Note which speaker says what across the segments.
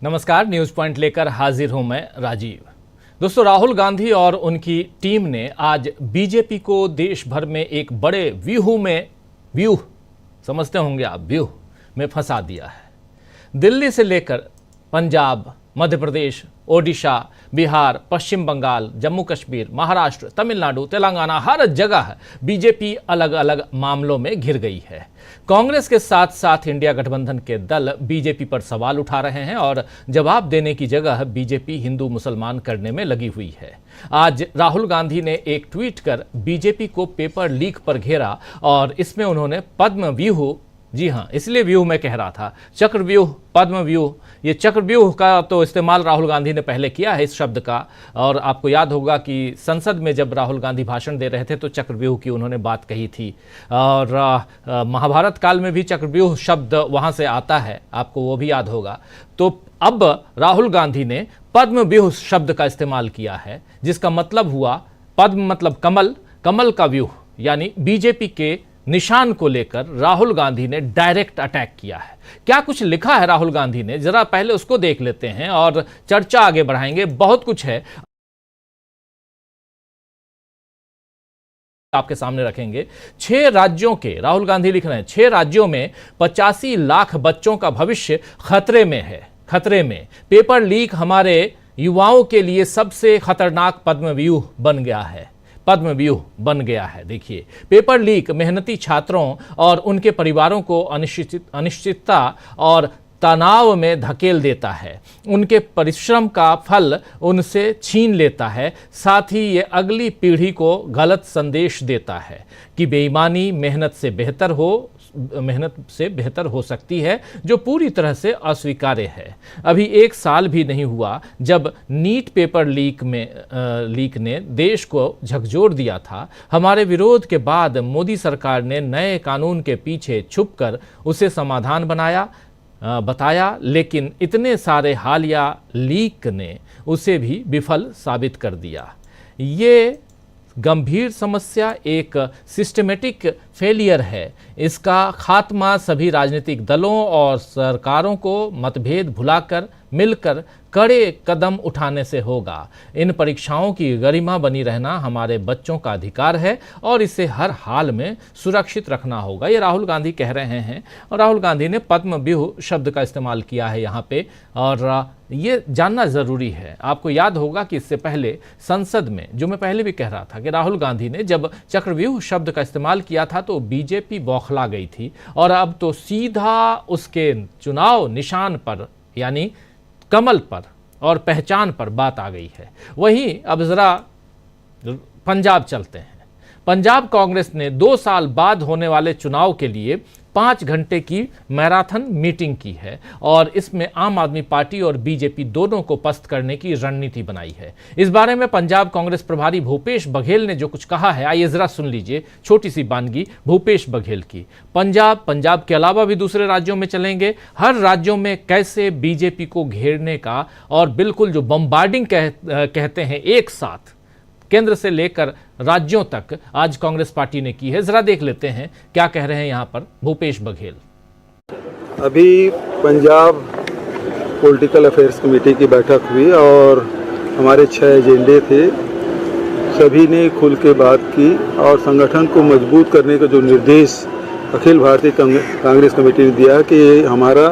Speaker 1: नमस्कार, news point लेकर हाजिर हूं मैं राजीव। दोस्तों, राहुल गांधी और उनकी टीम ने आज बीजेपी को देश भर में एक बड़े व्यूह समझते होंगे आप, व्यूह में फंसा दिया है। दिल्ली से लेकर पंजाब, मध्य प्रदेश, ओडिशा, बिहार, पश्चिम बंगाल, जम्मू कश्मीर, महाराष्ट्र, तमिलनाडु, तेलंगाना, हर जगह बीजेपी अलग अलग मामलों में घिर गई है। कांग्रेस के साथ साथ इंडिया गठबंधन के दल बीजेपी पर सवाल उठा रहे हैं और जवाब देने की जगह बीजेपी हिंदू मुसलमान करने में लगी हुई है। आज राहुल गांधी ने एक ट्वीट कर बीजेपी को पेपर लीक पर घेरा और इसमें उन्होंने पद्म व्यूह, जी हाँ, इसलिए व्यूह मैं कह रहा था, चक्रव्यूह, पद्म व्यूह, ये चक्रव्यूह का तो इस्तेमाल राहुल गांधी ने पहले किया है इस शब्द का। और आपको याद होगा कि संसद में जब राहुल गांधी भाषण दे रहे थे तो चक्रव्यूह की उन्होंने बात कही थी और महाभारत काल में भी चक्रव्यूह शब्द वहाँ से आता है, आपको वो भी याद होगा। तो अब राहुल गांधी ने पद्म व्यूह शब्द का इस्तेमाल किया है, जिसका मतलब हुआ पद्म मतलब कमल, कमल का व्यूह, यानी बीजेपी के निशान को लेकर राहुल गांधी ने डायरेक्ट अटैक किया है। क्या कुछ लिखा है राहुल गांधी ने, जरा पहले उसको देख लेते हैं और चर्चा आगे बढ़ाएंगे। बहुत कुछ है, आपके सामने रखेंगे। 6 राज्यों के राहुल गांधी लिख रहे हैं, 6 राज्यों में 85 लाख बच्चों का भविष्य खतरे में है, खतरे में। पेपर लीक हमारे युवाओं के लिए सबसे खतरनाक पद्म व्यूह बन गया है, पद्म व्यूह बन गया है। देखिए, पेपर लीक मेहनती छात्रों और उनके परिवारों को अनिश्चितता और तनाव में धकेल देता है, उनके परिश्रम का फल उनसे छीन लेता है। साथ ही ये अगली पीढ़ी को गलत संदेश देता है कि बेईमानी मेहनत से बेहतर हो सकती है, जो पूरी तरह से अस्वीकार्य है। अभी 1 साल भी नहीं हुआ जब नीट पेपर लीक ने देश को झकझोर दिया था। हमारे विरोध के बाद मोदी सरकार ने नए कानून के पीछे छुपकर उसे समाधान बताया, लेकिन इतने सारे हालिया लीक ने उसे भी विफल साबित कर दिया। ये गंभीर समस्या एक सिस्टमेटिक फेलियर है। इसका खात्मा सभी राजनीतिक दलों और सरकारों को मतभेद भुलाकर मिलकर कड़े कदम उठाने से होगा। इन परीक्षाओं की गरिमा बनी रहना हमारे बच्चों का अधिकार है और इसे हर हाल में सुरक्षित रखना होगा। ये राहुल गांधी कह रहे हैं और राहुल गांधी ने पद्म व्यूह शब्द का इस्तेमाल किया है यहाँ पे। और ये जानना ज़रूरी है, आपको याद होगा कि इससे पहले संसद में, जो मैं पहले भी कह रहा था कि राहुल गांधी ने जब चक्रव्यूह शब्द का इस्तेमाल किया था तो बीजेपी बौखला गई थी और अब तो सीधा उसके चुनाव निशान पर, यानी कमल पर और पहचान पर बात आ गई है। वहीं अब जरा पंजाब चलते हैं। पंजाब कांग्रेस ने 2 साल बाद होने वाले चुनाव के लिए 5 घंटे की मैराथन मीटिंग की है और इसमें आम आदमी पार्टी और बीजेपी दोनों को पस्त करने की रणनीति बनाई है। इस बारे में पंजाब कांग्रेस प्रभारी भूपेश बघेल ने जो कुछ कहा है, आइए जरा सुन लीजिए। छोटी सी बानगी भूपेश बघेल की। पंजाब के अलावा भी दूसरे राज्यों में चलेंगे, हर राज्यों में कैसे बीजेपी को घेरने का, और बिल्कुल जो बम्बार्डिंग कहते हैं एक साथ केंद्र से लेकर राज्यों तक आज कांग्रेस पार्टी ने की है। जरा देख लेते हैं क्या कह रहे हैं यहाँ पर भूपेश बघेल।
Speaker 2: अभी पंजाब पॉलिटिकल अफेयर्स कमेटी की बैठक हुई और हमारे 6 एजेंडे थे, सभी ने खुल के बात की और संगठन को मजबूत करने का जो निर्देश अखिल भारतीय कांग्रेस कमेटी ने दिया कि हमारा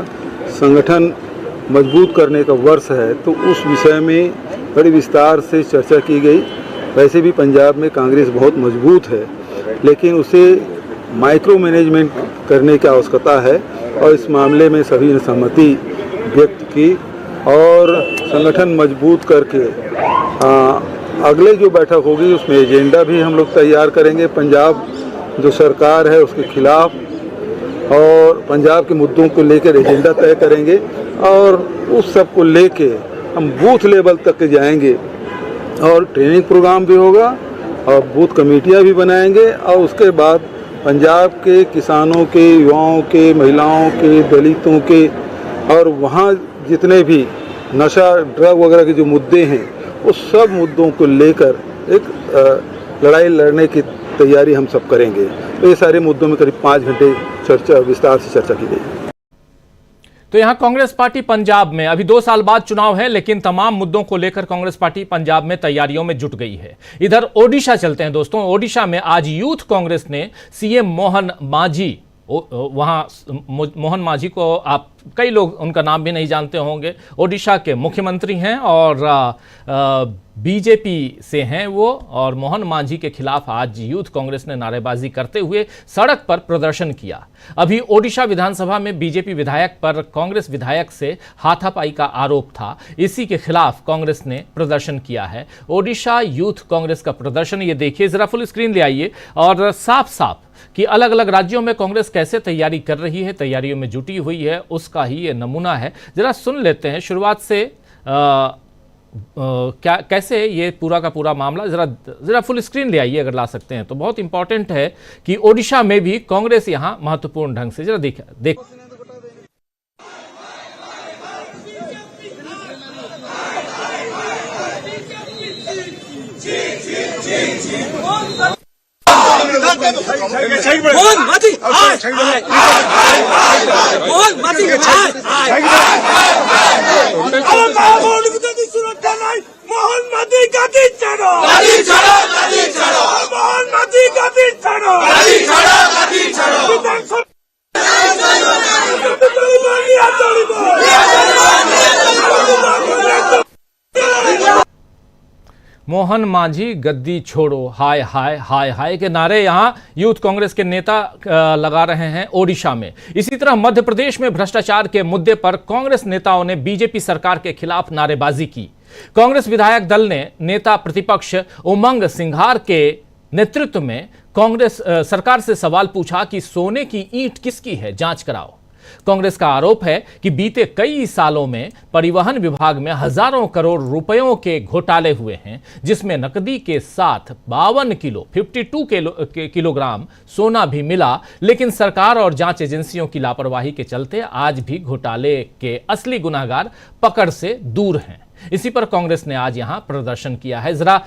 Speaker 2: संगठन मजबूत करने का वर्ष है, तो उस विषय में बड़ी विस्तार से चर्चा की गई। वैसे भी पंजाब में कांग्रेस बहुत मजबूत है, लेकिन उसे माइक्रो मैनेजमेंट करने की आवश्यकता है और इस मामले में सभी ने सहमति व्यक्त की और संगठन मजबूत करके अगले जो बैठक होगी उसमें एजेंडा भी हम लोग तैयार करेंगे पंजाब जो सरकार है उसके खिलाफ, और पंजाब के मुद्दों को लेकर एजेंडा तय करेंगे और उस सब को लेके हम बूथ लेवल तक जाएंगे और ट्रेनिंग प्रोग्राम भी होगा और बूथ कमेटियां भी बनाएंगे। और उसके बाद पंजाब के किसानों के, युवाओं के, महिलाओं के, दलितों के और वहाँ जितने भी नशा ड्रग वगैरह के जो मुद्दे हैं उस सब मुद्दों को लेकर एक लड़ाई लड़ने की तैयारी हम सब करेंगे। तो ये सारे मुद्दों में करीब 5 घंटे विस्तार से चर्चा की गई।
Speaker 1: तो यहां कांग्रेस पार्टी पंजाब में अभी 2 साल बाद चुनाव है, लेकिन तमाम मुद्दों को लेकर कांग्रेस पार्टी पंजाब में तैयारियों में जुट गई है। इधर ओडिशा चलते हैं दोस्तों। ओडिशा में आज यूथ कांग्रेस ने सीएम मोहन मांझी, वहां मोहन मांझी को आप कई लोग उनका नाम भी नहीं जानते होंगे, ओडिशा के मुख्यमंत्री हैं और बीजेपी से हैं वो। और मोहन मांझी के खिलाफ आज यूथ कांग्रेस ने नारेबाजी करते हुए सड़क पर प्रदर्शन किया। अभी ओडिशा विधानसभा में बीजेपी विधायक पर कांग्रेस विधायक से हाथापाई का आरोप था, इसी के खिलाफ कांग्रेस ने प्रदर्शन किया है। ओडिशा यूथ कांग्रेस का प्रदर्शन ये देखिए, जरा फुल स्क्रीन ले आइए और साफ साफ कि अलग अलग राज्यों में कांग्रेस कैसे तैयारी कर रही है, तैयारियों में जुटी हुई है, उसका ही ये नमूना है। जरा सुन लेते हैं शुरुआत से क्या कैसे ये पूरा का पूरा मामला। जरा फुल स्क्रीन ले आइए अगर ला सकते हैं तो। बहुत इंपॉर्टेंट है कि ओडिशा में भी कांग्रेस यहां महत्वपूर्ण ढंग से, जरा देख
Speaker 3: मोहन मांझी सुरक्षा नहीं, मोहन मांझी गादी छोड़ो, गादी छोड़ो, गादी छोड़ो, मोहन मांझी गादी छोड़ो, गादी छोड़ो, गादी छोड़ो।
Speaker 1: मोहन मांझी गद्दी छोड़ो, हाय हाय हाय हाय के नारे यहां यूथ कांग्रेस के नेता लगा रहे हैं ओडिशा में। इसी तरह मध्य प्रदेश में भ्रष्टाचार के मुद्दे पर कांग्रेस नेताओं ने बीजेपी सरकार के खिलाफ नारेबाजी की। कांग्रेस विधायक दल ने नेता प्रतिपक्ष उमंग सिंघार के नेतृत्व में कांग्रेस सरकार से सवाल पूछा कि सोने की ईंट किसकी है, जांच कराओ। कांग्रेस का आरोप है कि बीते कई सालों में परिवहन विभाग में हजारों करोड़ रुपयों के घोटाले हुए हैं, जिसमें नकदी के साथ 52 किलोग्राम सोना भी मिला, लेकिन सरकार और जांच एजेंसियों की लापरवाही के चलते आज भी घोटाले के असली गुनाहगार पकड़ से दूर हैं। इसी पर कांग्रेस ने आज यहां प्रदर्शन किया है। जरा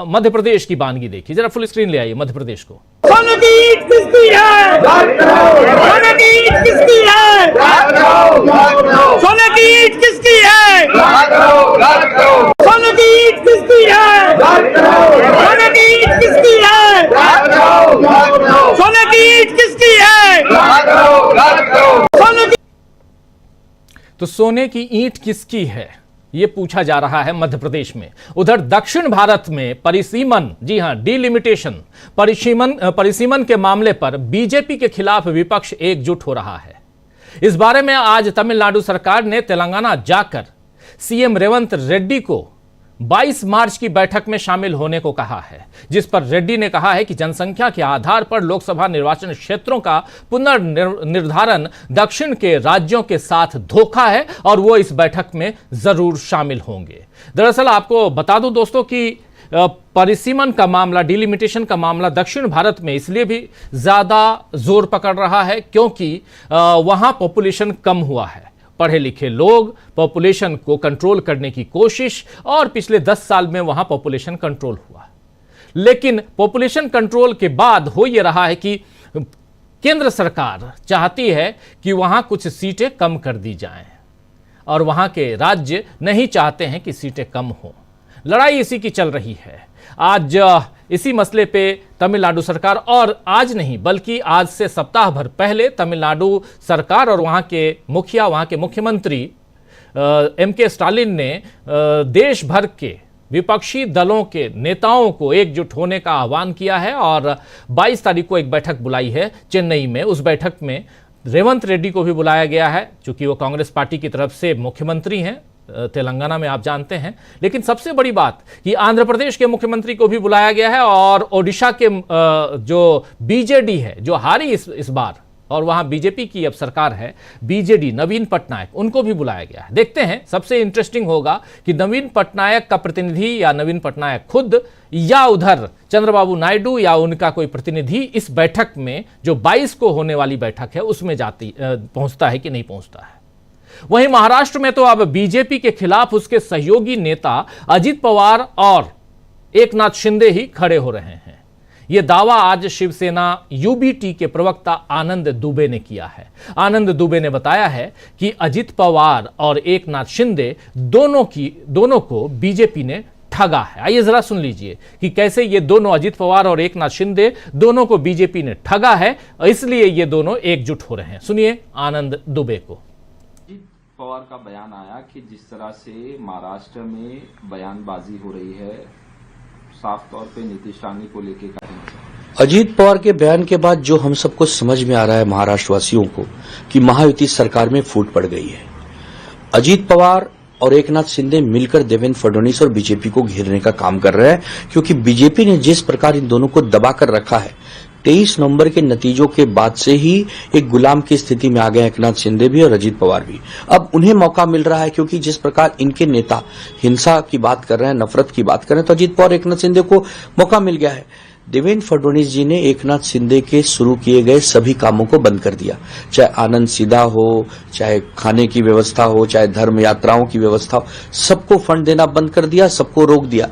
Speaker 1: मध्य प्रदेश की बानगी देखिए, जरा फुल स्क्रीन ले आइए मध्य प्रदेश को।
Speaker 3: सोने की ईंट किसकी है? सोने की ईंट किसकी है? सोने की ईंट किसकी है? सोने की ईंट किसकी है? सोने की ईंट किसकी है? सोने की ईंट किसकी है? सोने की
Speaker 1: तो सोने की ईंट किसकी है, ये पूछा जा रहा है मध्य प्रदेश में। उधर दक्षिण भारत में परिसीमन, जी हां डिलिमिटेशन, परिसीमन के मामले पर बीजेपी के खिलाफ विपक्ष एकजुट हो रहा है। इस बारे में आज तमिलनाडु सरकार ने तेलंगाना जाकर सीएम रेवंत रेड्डी को 22 मार्च की बैठक में शामिल होने को कहा है, जिस पर रेड्डी ने कहा है कि जनसंख्या के आधार पर लोकसभा निर्वाचन क्षेत्रों का पुनर्निर्धारण दक्षिण के राज्यों के साथ धोखा है और वो इस बैठक में जरूर शामिल होंगे। दरअसल आपको बता दूं दोस्तों कि परिसीमन का मामला, डिलिमिटेशन का मामला दक्षिण भारत में इसलिए भी ज्यादा जोर पकड़ रहा है क्योंकि वहां पॉपुलेशन कम हुआ है। पढ़े लिखे लोग, पॉपुलेशन को कंट्रोल करने की कोशिश, और पिछले 10 साल में वहां पॉपुलेशन कंट्रोल हुआ। लेकिन पॉपुलेशन कंट्रोल के बाद हो यह रहा है कि केंद्र सरकार चाहती है कि वहां कुछ सीटें कम कर दी जाएं और वहां के राज्य नहीं चाहते हैं कि सीटें कम हों। लड़ाई इसी की चल रही है। आज इसी मसले पे तमिलनाडु सरकार, और आज नहीं बल्कि आज से सप्ताह भर पहले तमिलनाडु सरकार और वहाँ के मुखिया, वहाँ के मुख्यमंत्री एम.के. स्टालिन ने देश भर के विपक्षी दलों के नेताओं को एकजुट होने का आह्वान किया है और 22 तारीख को एक बैठक बुलाई है चेन्नई में। उस बैठक में रेवंत रेड्डी को भी बुलाया गया है, चूंकि वो कांग्रेस पार्टी की तरफ से मुख्यमंत्री हैं तेलंगाना में, आप जानते हैं। लेकिन सबसे बड़ी बात कि आंध्र प्रदेश के मुख्यमंत्री को भी बुलाया गया है और ओडिशा के जो बीजेडी है, जो हारी इस बार, और वहां बीजेपी की अब सरकार है, बीजेडी, नवीन पटनायक, उनको भी बुलाया गया है। देखते हैं, सबसे इंटरेस्टिंग होगा कि नवीन पटनायक का प्रतिनिधि या नवीन पटनायक खुद या उधर चंद्रबाबू नायडू या उनका कोई प्रतिनिधि इस बैठक में, जो 22 को होने वाली बैठक है, उसमें पहुंचता है कि नहीं पहुंचता है। वहीं महाराष्ट्र में तो अब बीजेपी के खिलाफ उसके सहयोगी नेता अजित पवार और एकनाथ शिंदे ही खड़े हो रहे हैं। यह दावा आज शिवसेना यूबीटी के प्रवक्ता आनंद दुबे ने किया है। आनंद दुबे ने बताया है कि अजित पवार और एकनाथ शिंदे दोनों को बीजेपी ने ठगा है। आइए जरा सुन लीजिए कि कैसे ये दोनों, अजित पवार और एकनाथ शिंदे, दोनों को बीजेपी ने ठगा है, इसलिए ये दोनों एकजुट हो रहे हैं। सुनिए आनंद दुबे को।
Speaker 4: अजित पवार का बयान आया कि जिस तरह से महाराष्ट्र में बयानबाजी हो रही है, साफ तौर पे नीतीश रानी को लेके
Speaker 5: अजीत पवार के बयान के बाद जो हम सबको समझ में आ रहा है महाराष्ट्र वासियों को कि महायुति सरकार में फूट पड़ गई है। अजीत पवार और एकनाथ शिंदे मिलकर देवेंद्र फडणवीस और बीजेपी को घेरने का काम कर रहे हैं, क्योंकि बीजेपी ने जिस प्रकार इन दोनों को दबा कर रखा है, 23 नवंबर के नतीजों के बाद से ही एक गुलाम की स्थिति में आ गए एकनाथ शिंदे भी और अजीत पवार भी। अब उन्हें मौका मिल रहा है, क्योंकि जिस प्रकार इनके नेता हिंसा की बात कर रहे हैं, नफरत की बात कर रहे हैं, तो अजीत पवार एकनाथ शिंदे को मौका मिल गया है। देवेंद्र फडणवीस जी ने एकनाथ शिंदे के शुरू किए गए सभी कामों को बंद कर दिया, चाहे आनंद सीधा हो, चाहे खाने की व्यवस्था हो, चाहे धर्म यात्राओं की व्यवस्था हो, सबको फंड देना बंद कर दिया, सबको रोक दिया।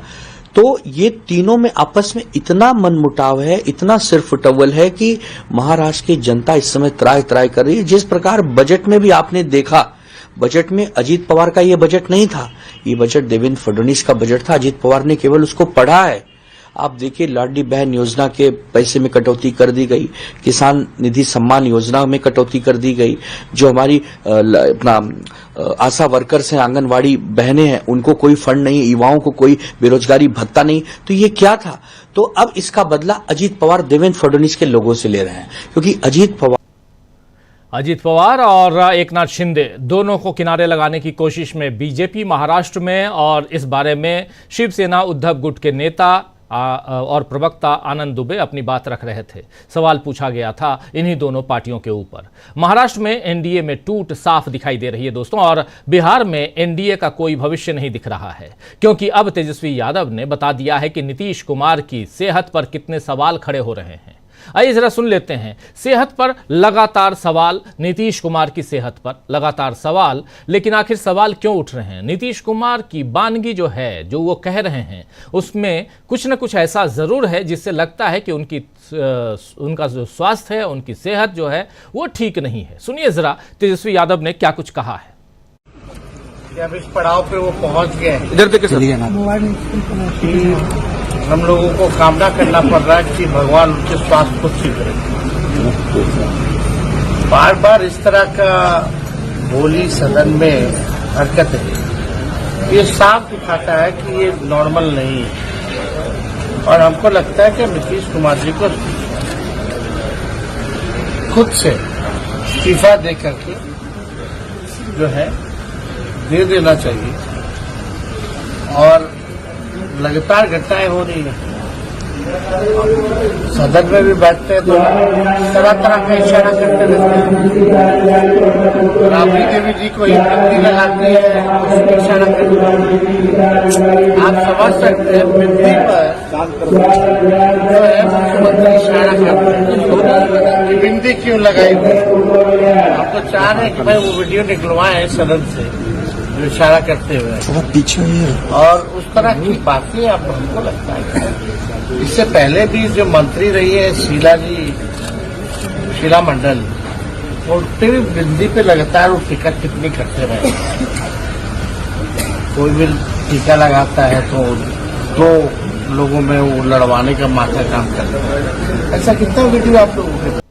Speaker 5: तो ये तीनों में आपस में इतना मनमुटाव है, इतना सिरफुटवल है कि महाराष्ट्र की जनता इस समय त्राय त्राय कर रही है। जिस प्रकार बजट में भी आपने देखा, बजट में अजीत पवार का ये बजट नहीं था, ये बजट देवेंद्र फडणवीस का बजट था। अजीत पवार ने केवल उसको पढ़ा है। आप देखिए, लाडली बहन योजना के पैसे में कटौती कर दी गई, किसान निधि सम्मान योजना में कटौती कर दी गई, जो हमारी अपना आशा वर्कर्स हैं, आंगनवाड़ी बहनें हैं, उनको कोई फंड नहीं, युवाओं को कोई बेरोजगारी भत्ता नहीं। तो ये क्या था? तो अब इसका बदला अजीत पवार देवेंद्र फडणवीस के लोगों से ले रहे हैं, क्योंकि अजीत पवार
Speaker 1: और एकनाथ शिंदे दोनों को किनारे लगाने की कोशिश में बीजेपी महाराष्ट्र में, और इस बारे में शिवसेना उद्धव गुट के नेता और प्रवक्ता आनंद दुबे अपनी बात रख रहे थे। सवाल पूछा गया था इन्हीं दोनों पार्टियों के ऊपर। महाराष्ट्र में एनडीए में टूट साफ दिखाई दे रही है दोस्तों, और बिहार में एनडीए का कोई भविष्य नहीं दिख रहा है, क्योंकि अब तेजस्वी यादव ने बता दिया है कि नीतीश कुमार की सेहत पर कितने सवाल खड़े हो रहे हैं। आइए जरा सुन लेते हैं। सेहत पर लगातार सवाल, नीतीश कुमार की सेहत पर लगातार सवाल, लेकिन आखिर सवाल क्यों उठ रहे हैं? नीतीश कुमार की बानगी जो है, जो वो कह रहे हैं, उसमें कुछ न कुछ ऐसा जरूर है जिससे लगता है कि उनका जो स्वास्थ्य है, उनकी सेहत जो है वो ठीक नहीं है। सुनिए जरा तेजस्वी यादव ने क्या कुछ कहा है।
Speaker 6: जब इस पड़ाव पे वो पहुंच गए, इधर देखिए, हम लोगों को कामना करना पड़ रहा है कि भगवान उनके स्वास्थ्य को ठीक रखे। बार बार इस तरह का बोली सदन में हरकत है, ये साफ दिखाता है कि ये नॉर्मल नहीं है। और हमको लगता है कि नीतीश कुमार जी को खुद से इस्तीफा दे करके जो है दे देना चाहिए। और लगातार घटनाएं हो रही है, सदन में भी बैठते हैं तो तरह तरह का इशारा करते रहते हैं। राबड़ी देवी जी को हिंदी लगाती है, उसको इशारा करते हैं। आप समझ सकते हैं, हिंदी पर जो है मुख्यमंत्री इशारा करते हैं, हिंदी क्यों लगाई हुई? हम तो चाह रहे हैं कि भाई वो वीडियो निकलवाएं सदन से, जो इशारा करते हुए पीछे, और उस तरह की बातें अब हमको लगता है। इससे पहले भी जो मंत्री रही है शीला मंडल, उनपे भी बिंदी पे लगातार वो टीका टिप्पणी करते रहे। कोई भी टीका लगाता है तो दो लोगों में वो लड़वाने का माथा काम करता है। ऐसा कितना वीडियो आप लोगों के।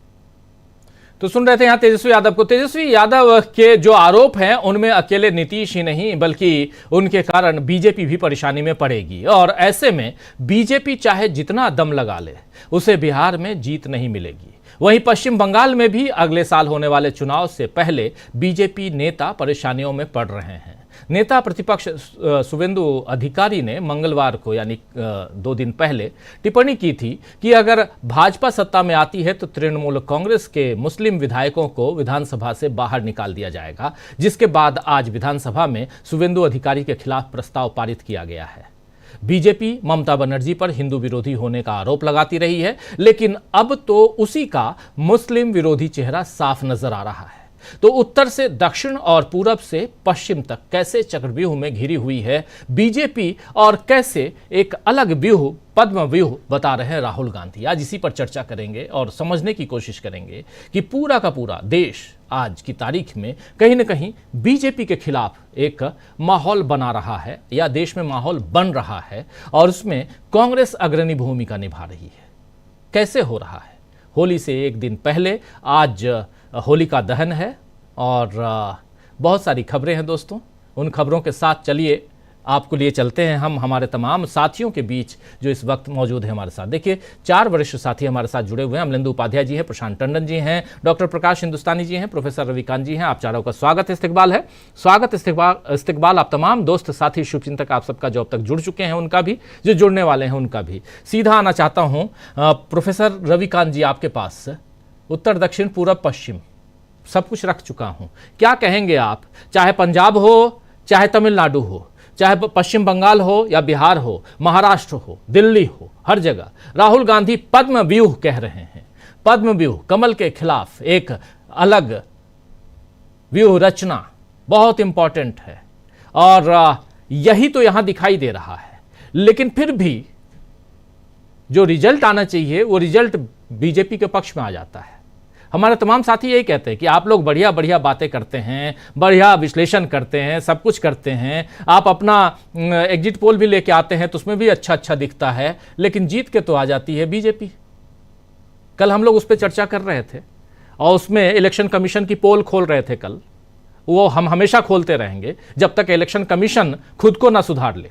Speaker 1: तो सुन रहे थे यहां तेजस्वी यादव को। तेजस्वी यादव के जो आरोप हैं उनमें अकेले नीतीश ही नहीं, बल्कि उनके कारण बीजेपी भी परेशानी में पड़ेगी, और ऐसे में बीजेपी चाहे जितना दम लगा ले, उसे बिहार में जीत नहीं मिलेगी। वहीं पश्चिम बंगाल में भी अगले साल होने वाले चुनाव से पहले बीजेपी नेता परेशानियों में पड़ रहे हैं। नेता प्रतिपक्ष शुवेंदु अधिकारी ने मंगलवार को, यानी 2 दिन पहले, टिप्पणी की थी कि अगर भाजपा सत्ता में आती है तो तृणमूल कांग्रेस के मुस्लिम विधायकों को विधानसभा से बाहर निकाल दिया जाएगा, जिसके बाद आज विधानसभा में शुवेंदु अधिकारी के खिलाफ प्रस्ताव पारित किया गया है। बीजेपी ममता बनर्जी पर हिंदू विरोधी होने का आरोप लगाती रही है, लेकिन अब तो उसी का मुस्लिम विरोधी चेहरा साफ नजर आ रहा है। तो उत्तर से दक्षिण और पूरब से पश्चिम तक कैसे चक्रव्यूह में घिरी हुई है बीजेपी और कैसे एक अलग व्यूह पद्म व्यूह बता रहे हैं राहुल गांधी। आज इसी पर चर्चा करेंगे और समझने की कोशिश करेंगे कि पूरा का पूरा देश आज की तारीख में कहीं न कहीं बीजेपी के खिलाफ एक माहौल बना रहा है या देश में माहौल बन रहा है और उसमें कांग्रेस अग्रणी भूमिका निभा रही है। कैसे हो रहा है? होली से एक दिन पहले आज होलिका दहन है और बहुत सारी खबरें हैं दोस्तों। उन खबरों के साथ चलिए आपको लिए चलते हैं हम हमारे तमाम साथियों के बीच जो इस वक्त मौजूद है हमारे साथ। देखिए 4 वरिष्ठ साथी हमारे साथ जुड़े हुए हैं। अमलेंदु उपाध्याय जी हैं, प्रशांत टंडन जी हैं, डॉक्टर प्रकाश हिंदुस्तानी जी हैं, प्रोफेसर रविकांत जी हैं। आप चारों का स्वागत इस्तकबाल है। स्वागत इस्तकबाल आप तमाम दोस्त साथी शुभचिंतक आप सबका जो अब तक जुड़ चुके हैं उनका भी, जो जुड़ने वाले हैं उनका भी। सीधा आना चाहता हूँ प्रोफेसर रविकांत जी आपके पास। उत्तर दक्षिण पूरब पश्चिम सब कुछ रख चुका हूँ, क्या कहेंगे आप? चाहे पंजाब हो, चाहे तमिलनाडु हो, चाहे पश्चिम बंगाल हो या बिहार हो, महाराष्ट्र हो, दिल्ली हो, हर जगह राहुल गांधी पद्म व्यूह कह रहे हैं। पद्म व्यूह, कमल के खिलाफ एक अलग व्यूह रचना बहुत इंपॉर्टेंट है और यही तो यहां दिखाई दे रहा है। लेकिन फिर भी जो रिजल्ट आना चाहिए वो रिजल्ट बीजेपी के पक्ष में आ जाता है। हमारे तमाम साथी यही कहते हैं कि आप लोग बढ़िया बढ़िया बातें करते हैं, बढ़िया विश्लेषण करते हैं, सब कुछ करते हैं, आप अपना एग्जिट पोल भी लेके आते हैं तो उसमें भी अच्छा अच्छा दिखता है, लेकिन जीत के तो आ जाती है बीजेपी। कल हम लोग उस पर चर्चा कर रहे थे और उसमें इलेक्शन कमीशन की पोल खोल रहे थे कल। वो हम हमेशा खोलते रहेंगे जब तक इलेक्शन कमीशन खुद को ना सुधार ले,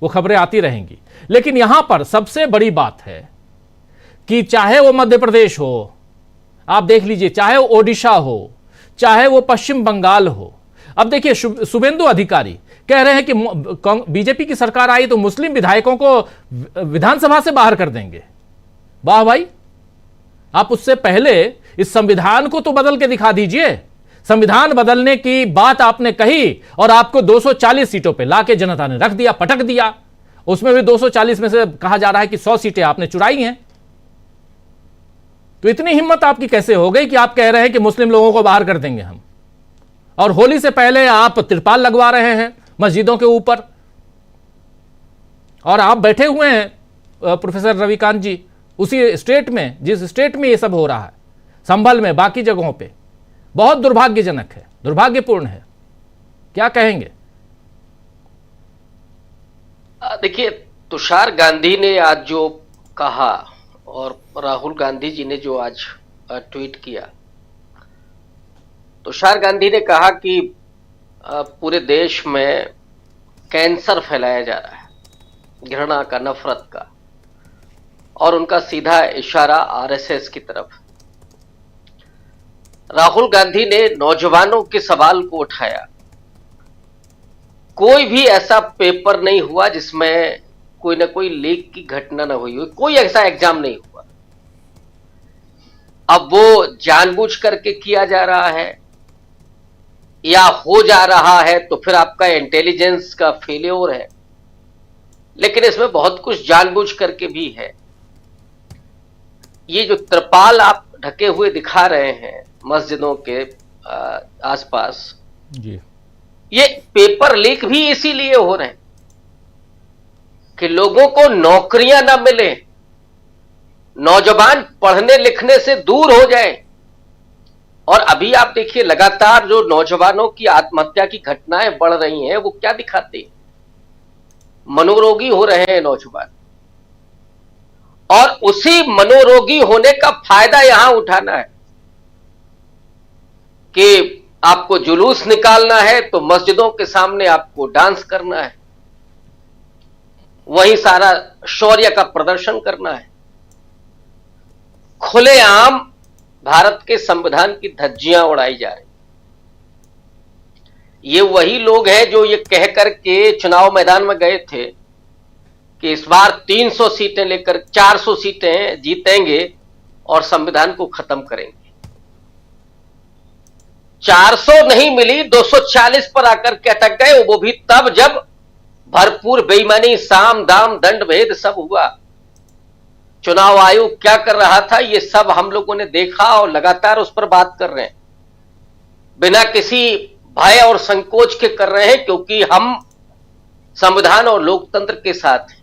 Speaker 1: वो खबरें आती रहेंगी। लेकिन यहां पर सबसे बड़ी बात है कि चाहे वो मध्य प्रदेश हो, आप देख लीजिए, चाहे वो ओडिशा हो, चाहे वो पश्चिम बंगाल हो। अब देखिए शुभेंदु अधिकारी कह रहे हैं कि बीजेपी की सरकार आई तो मुस्लिम विधायकों को विधानसभा से बाहर कर देंगे। वाह भाई, आप उससे पहले इस संविधान को तो बदल के दिखा दीजिए। संविधान बदलने की बात आपने कही और आपको 240 सीटों पे लाके जनता ने रख दिया, पटक दिया। उसमें भी 240 में से कहा जा रहा है कि 100 सीटें आपने चुराई हैं। तो इतनी हिम्मत आपकी कैसे हो गई कि आप कह रहे हैं कि मुस्लिम लोगों को बाहर कर देंगे हम, और होली से पहले आप तिरपाल लगवा रहे हैं मस्जिदों के ऊपर। और आप बैठे हुए हैं प्रोफेसर रविकांत जी उसी स्टेट में जिस स्टेट में ये सब हो रहा है, संभल में, बाकी जगहों पे। बहुत दुर्भाग्यजनक है, दुर्भाग्यपूर्ण है। क्या कहेंगे?
Speaker 7: देखिए, तुषार गांधी ने आज जो कहा और राहुल गांधी जी ने जो आज ट्वीट किया, तुषार गांधी ने कहा कि पूरे देश में कैंसर फैलाया जा रहा है, घृणा का, नफरत का, और उनका सीधा इशारा आरएसएस की तरफ। राहुल गांधी ने नौजवानों के सवाल को उठाया। कोई भी ऐसा पेपर नहीं हुआ जिसमें कोई ना कोई लीक की घटना ना हुई हो, कोई ऐसा एग्जाम नहीं हुआ। अब वो जानबूझ करके किया जा रहा है या हो जा रहा है तो फिर आपका इंटेलिजेंस का फेलियर है, लेकिन इसमें बहुत कुछ जानबूझ करके भी है। ये जो त्रिपाल आप ढके हुए दिखा रहे हैं मस्जिदों के आसपास
Speaker 1: जी,
Speaker 7: ये पेपर लीक भी इसीलिए हो रहे हैं कि लोगों को नौकरियां ना मिले, नौजवान पढ़ने लिखने से दूर हो जाए। और अभी आप देखिए लगातार जो नौजवानों की आत्महत्या की घटनाएं बढ़ रही हैं, वो क्या दिखाते हैं? मनोरोगी हो रहे हैं नौजवान, और उसी मनोरोगी होने का फायदा यहां उठाना है कि आपको जुलूस निकालना है तो मस्जिदों के सामने आपको डांस करना है, वहीं सारा शौर्य का प्रदर्शन करना है। खुलेआम भारत के संविधान की धज्जियां उड़ाई जा रही। ये वही लोग हैं जो ये कह करके चुनाव मैदान में गए थे कि इस बार 300 सीटें लेकर 400 सीटें जीतेंगे और संविधान को खत्म करेंगे। 400 नहीं मिली, 240 पर आकर के अटक गए, वो भी तब जब भरपूर बेईमानी, साम दाम दंड भेद सब हुआ। चुनाव आयोग क्या कर रहा था ये सब हम लोगों ने देखा और लगातार उस पर बात कर रहे हैं। बिना किसी भय और संकोच के कर रहे हैं, क्योंकि हम संविधान और लोकतंत्र के साथ हैं।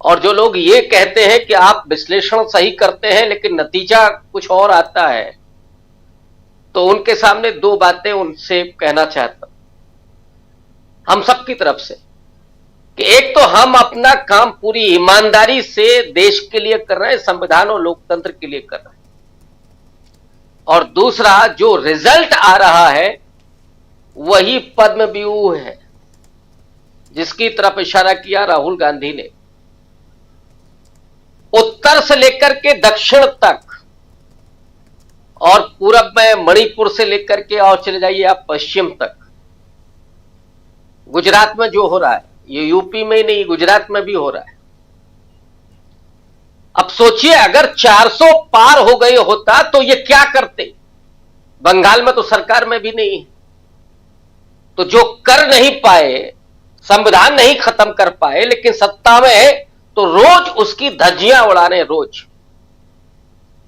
Speaker 7: और जो लोग ये कहते हैं कि आप विश्लेषण सही करते हैं लेकिन नतीजा कुछ और आता है, तो उनके सामने दो बातें उनसे कहना चाहता हूं, हम सबकी तरफ से, कि एक तो हम अपना काम पूरी ईमानदारी से देश के लिए कर रहे हैं, संविधान और लोकतंत्र के लिए कर रहे हैं, और दूसरा जो रिजल्ट आ रहा है वही पद्म व्यूह है जिसकी तरफ इशारा किया राहुल गांधी ने। उत्तर से लेकर के दक्षिण तक, और पूरब में मणिपुर से लेकर के और चले जाइए आप पश्चिम तक, गुजरात में जो हो रहा है, ये यूपी में ही नहीं गुजरात में भी हो रहा है। अब सोचिए अगर 400 पार हो गए होता तो ये क्या करते। बंगाल में तो सरकार में भी नहीं है, तो जो कर नहीं पाए, संविधान नहीं खत्म कर पाए, लेकिन सत्ता में है तो रोज उसकी धज्जियां उड़ा रहे रोज।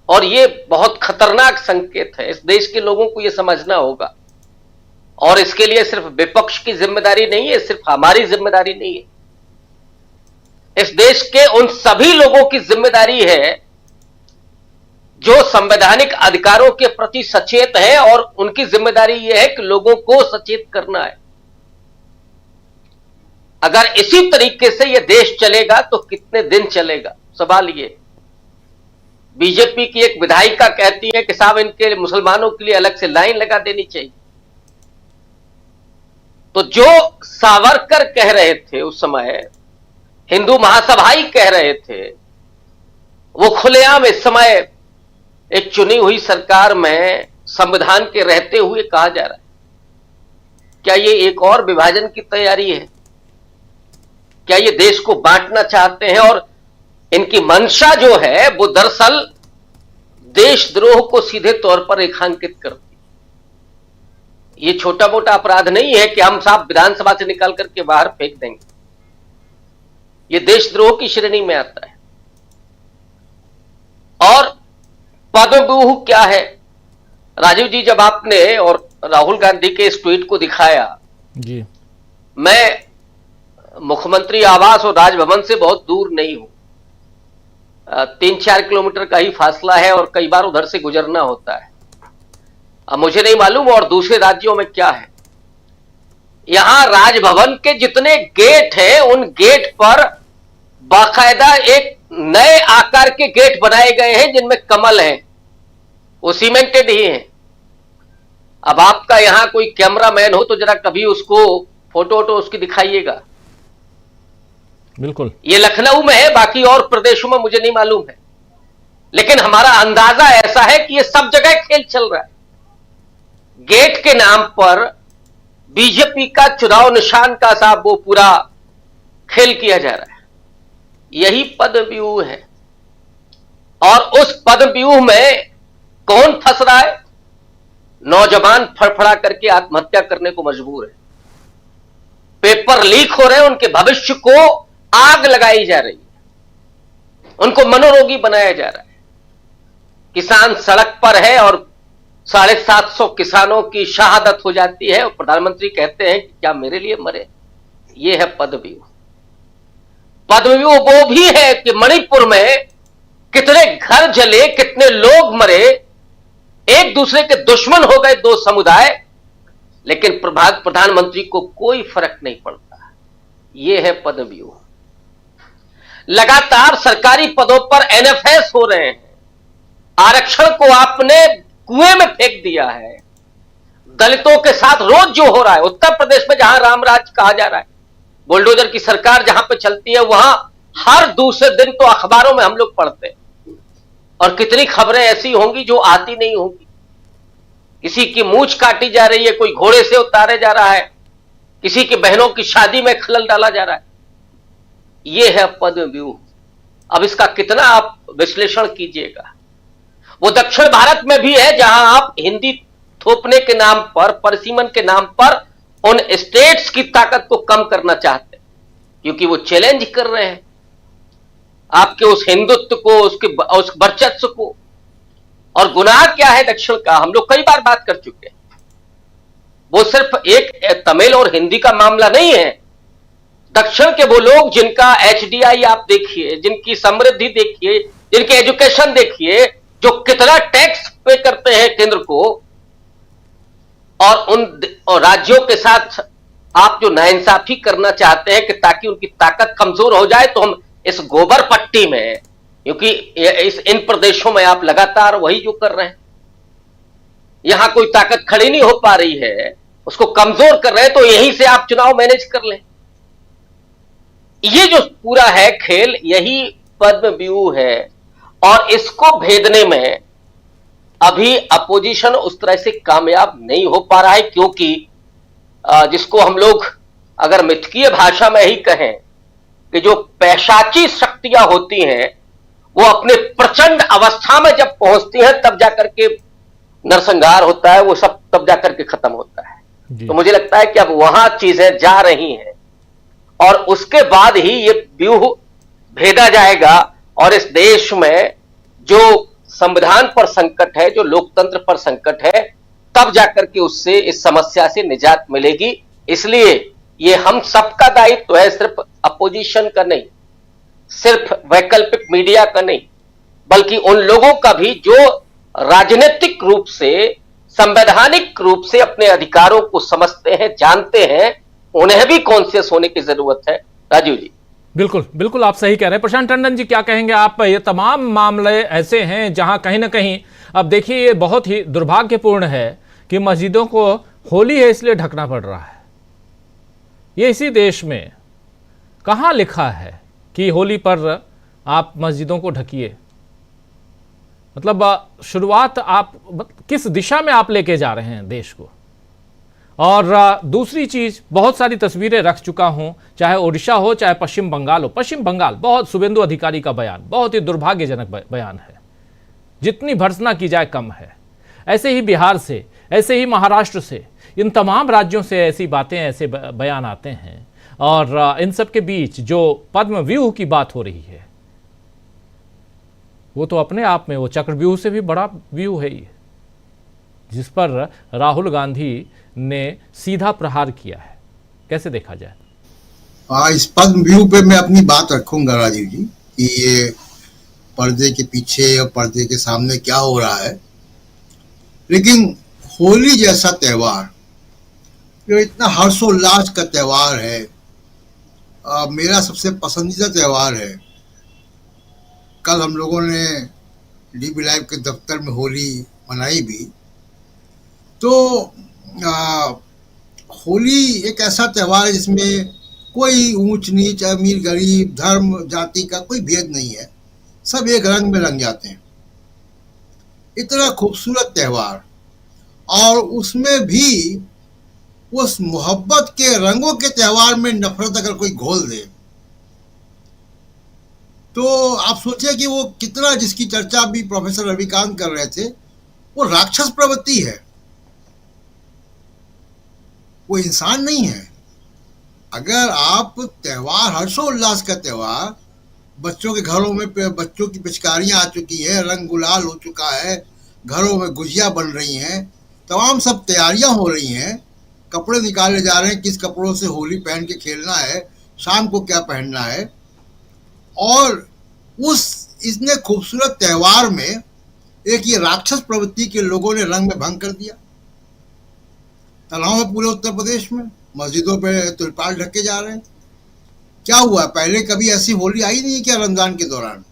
Speaker 7: और ये बहुत खतरनाक संकेत है, इस देश के लोगों को ये समझना होगा। और इसके लिए सिर्फ विपक्ष की जिम्मेदारी नहीं है, सिर्फ हमारी जिम्मेदारी नहीं है, इस देश के उन सभी लोगों की जिम्मेदारी है जो संवैधानिक अधिकारों के प्रति सचेत है, और उनकी जिम्मेदारी यह है कि लोगों को सचेत करना है। अगर इसी तरीके से यह देश चलेगा तो कितने दिन चलेगा, सवाल ये। बीजेपी की एक विधायिका कहती है कि साहब इनके मुसलमानों के लिए अलग से लाइन लगा देनी चाहिए। तो जो सावरकर कह रहे थे उस समय, हिंदू महासभा ही कह रहे थे, वो खुलेआम इस समय एक चुनी हुई सरकार में संविधान के रहते हुए कहा जा रहा है। क्या ये एक और विभाजन की तैयारी है? क्या ये देश को बांटना चाहते हैं? और इनकी मंशा जो है वो दरअसल देशद्रोह को सीधे तौर पर रेखांकित करती है। ये छोटा मोटा अपराध नहीं है कि हम साहब विधानसभा से निकाल करके बाहर फेंक देंगे, ये देशद्रोह की श्रेणी में आता है। और पद्म व्यूह क्या है? राजीव जी, जब आपने और राहुल गांधी के इस ट्वीट को दिखाया
Speaker 1: जी,
Speaker 7: मैं मुख्यमंत्री आवास और राजभवन से बहुत दूर नहीं हूं, 3-4 किलोमीटर का ही फासला है और कई बार उधर से गुजरना होता है। अब मुझे नहीं मालूम और दूसरे राज्यों में क्या है। यहां राजभवन के जितने गेट हैं उन गेट पर बाकायदा एक नए आकार के गेट बनाए गए हैं जिनमें कमल हैं, वो सीमेंटेड ही हैं। अब आपका यहां कोई कैमरामैन हो तो जरा कभी उसको फोटो उसकी दिखाइएगा।
Speaker 1: बिल्कुल,
Speaker 7: ये लखनऊ में है, बाकी और प्रदेशों में मुझे नहीं मालूम है, लेकिन हमारा अंदाजा ऐसा है कि ये सब जगह खेल चल रहा है। गेट के नाम पर बीजेपी का चुनाव निशान का साहब वो पूरा खेल किया जा रहा है। यही पद्म व्यूह है। और उस पद्म व्यूह में कौन फंस रहा है? नौजवान फड़फड़ा करके आत्महत्या करने को मजबूर है। पेपर लीक हो रहे हैं, उनके भविष्य को आग लगाई जा रही है, उनको मनोरोगी बनाया जा रहा है। किसान सड़क पर है और 750 किसानों की शहादत हो जाती है और प्रधानमंत्री कहते हैं कि क्या मेरे लिए मरे? यह है पद्म व्यूह। पद्म व्यूह वो भी है कि मणिपुर में कितने घर जले, कितने लोग मरे, एक दूसरे के दुश्मन हो गए दो समुदाय, लेकिन प्रधानमंत्री को कोई फर्क नहीं पड़ता। यह है पद्म व्यूह। लगातार सरकारी पदों पर एनएफएस हो रहे हैं, आरक्षण को आपने कुएं में फेंक दिया है। दलितों के साथ रोज जो हो रहा है, उत्तर प्रदेश में जहां रामराज कहा जा रहा है, बुलडोजर की सरकार जहां पे चलती है, वहां हर दूसरे दिन तो अखबारों में हम लोग पढ़ते हैं, और कितनी खबरें ऐसी होंगी जो आती नहीं होंगी। किसी की मूंछ काटी जा रही है, कोई घोड़े से उतारे जा रहा है, किसी की बहनों की शादी में खलल डाला जा रहा है। यह है पद्म व्यूह। अब इसका कितना आप विश्लेषण कीजिएगा। वो दक्षिण भारत में भी है जहां आप हिंदी थोपने के नाम पर, परिसीमन के नाम पर उन स्टेट्स की ताकत को कम करना चाहते हैं, क्योंकि वो चैलेंज कर रहे हैं आपके उस हिंदुत्व को, उस वर्चस्व को। और गुनाह क्या है दक्षिण का, हम लोग कई बार बात कर चुके हैं। वो सिर्फ एक तमिल और हिंदी का मामला नहीं है। दक्षिण के वो लोग जिनका एचडीआई आप देखिए, जिनकी समृद्धि देखिए, जिनके एजुकेशन देखिए, जो कितना टैक्स पे करते हैं केंद्र को, और राज्यों के साथ आप जो नाइंसाफी करना चाहते हैं कि ताकि उनकी ताकत कमजोर हो जाए, तो हम इस गोबर पट्टी में, क्योंकि इन प्रदेशों में आप लगातार वही जो कर रहे हैं, यहां कोई ताकत खड़ी नहीं हो पा रही है, उसको कमजोर कर रहे हैं, तो यहीं से आप चुनाव मैनेज कर लें। ये जो पूरा है खेल, यही पद्म व्यूह है, और इसको भेदने में अभी अपोजिशन उस तरह से कामयाब नहीं हो पा रहा है, क्योंकि जिसको हम लोग अगर मिथकीय भाषा में ही कहें कि जो पैशाची शक्तियां होती हैं, वो अपने प्रचंड अवस्था में जब पहुंचती हैं, तब जाकर के नरसंहार होता है, वो सब तब जाकर के खत्म होता है। तो मुझे लगता है कि अब वहां चीजें जा रही हैं, और उसके बाद ही ये व्यूह भेदा जाएगा, और इस देश में जो संविधान पर संकट है, जो लोकतंत्र पर संकट है, तब जाकर के उससे, इस समस्या से निजात मिलेगी। इसलिए ये हम सबका दायित्व है, सिर्फ अपोजिशन का नहीं, सिर्फ वैकल्पिक मीडिया का नहीं, बल्कि उन लोगों का भी जो राजनीतिक रूप से, संवैधानिक रूप से अपने अधिकारों को समझते हैं, जानते हैं, उन्हें भी कॉन्शियस होने की जरूरत है। राजीव जी,
Speaker 1: बिल्कुल बिल्कुल आप सही कह रहे हैं। प्रशांत टंडन जी, क्या कहेंगे आप? ये तमाम मामले ऐसे हैं जहां कहीं ना कहीं, अब देखिए, ये बहुत ही दुर्भाग्यपूर्ण है कि मस्जिदों को होली है इसलिए ढकना पड़ रहा है। ये इसी देश में कहां लिखा है कि होली पर आप मस्जिदों को ढकिए? मतलब शुरुआत आप किस दिशा में आप लेके जा रहे हैं देश को? और दूसरी चीज, बहुत सारी तस्वीरें रख चुका हूं, चाहे ओडिशा हो, चाहे पश्चिम बंगाल हो। पश्चिम बंगाल, बहुत शुभेंदु अधिकारी का बयान बहुत ही दुर्भाग्यजनक बयान है, जितनी भर्त्सना की जाए कम है। ऐसे ही बिहार से, ऐसे ही महाराष्ट्र से, इन तमाम राज्यों से ऐसी बातें, ऐसे बयान आते हैं, और इन सब के बीच जो पद्म व्यूह की बात हो रही है, वो तो अपने आप में वो चक्रव्यूह से भी बड़ा व्यूह है ये, जिस पर राहुल गांधी ने सीधा प्रहार किया है। कैसे देखा जाए?
Speaker 8: इस पद्म व्यूह पे मैं अपनी बात रखूंगा राजीव जी, कि ये पर्दे के पीछे और पर्दे के सामने क्या हो रहा है। लेकिन होली जैसा त्योहार, जो इतना हर्षोल्लास का त्योहार है, मेरा सबसे पसंदीदा त्योहार है। कल हम लोगों ने डीबी लाइव के दफ्तर में होली मनाई भी। तो होली एक ऐसा त्योहार है जिसमें कोई ऊंच नीच, अमीर गरीब, धर्म जाति का कोई भेद नहीं है, सब एक रंग में रंग जाते हैं। इतना खूबसूरत त्योहार, और उसमें भी उस मोहब्बत के रंगों के त्योहार में नफरत अगर कोई घोल दे, तो आप सोचिए कि वो कितना, जिसकी चर्चा भी प्रोफेसर रविकांत कर रहे थे, वो राक्षस प्रवृत्ति है, वो इंसान नहीं है। अगर आप त्योहार, हर्षोल्लास का त्योहार, बच्चों के घरों में बच्चों की पिचकारियां आ चुकी है, रंग गुलाल हो चुका है, घरों में गुजिया बन रही हैं, तमाम सब तैयारियां हो रही हैं, कपड़े निकाले जा रहे हैं, किस कपड़ों से होली पहन के खेलना है, शाम को क्या पहनना है, और उस इतने खूबसूरत त्योहार में एक ये राक्षस प्रवृत्ति के लोगों ने रंग में भंग कर दिया। तलाव में पूरे उत्तर प्रदेश में मस्जिदों पे तिरपाल ढके जा रहे हैं। क्या हुआ? पहले कभी ऐसी होली आई नहीं है क्या रमजान के दौरान?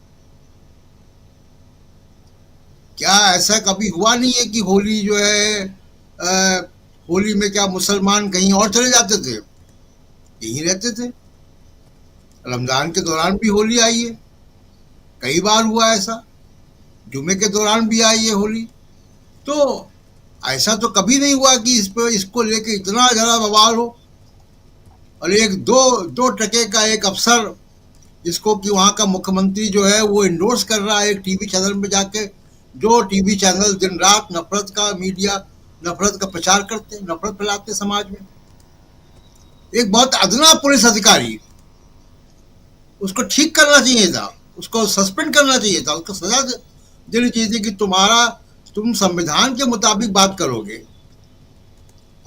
Speaker 8: क्या ऐसा कभी हुआ नहीं है कि होली जो है, होली में क्या मुसलमान कहीं और चले जाते थे? यहीं रहते थे। रमजान के दौरान भी होली आई है, कई बार हुआ ऐसा, जुमे के दौरान भी आई है होली। तो ऐसा तो कभी नहीं हुआ कि इसको लेके इतना ज़्यादा बवाल हो। और एक दो टके का एक अफसर, जिसको कि वहाँ का मुख्यमंत्री जो है वो इंडोर्स कर रहा है एक टीवी चैनल में जाके, जो टीवी चैनल दिन रात नफरत का, मीडिया नफरत का प्रचार करते, नफरत फैलाते समाज में। एक बहुत अदना पुलिस अधिकारी, उसको ठीक करना चाहिए था, उसको सस्पेंड करना चाहिए था, उसको सजा देनी चाहिए थी कि तुम्हारा तुम संविधान के मुताबिक बात करोगे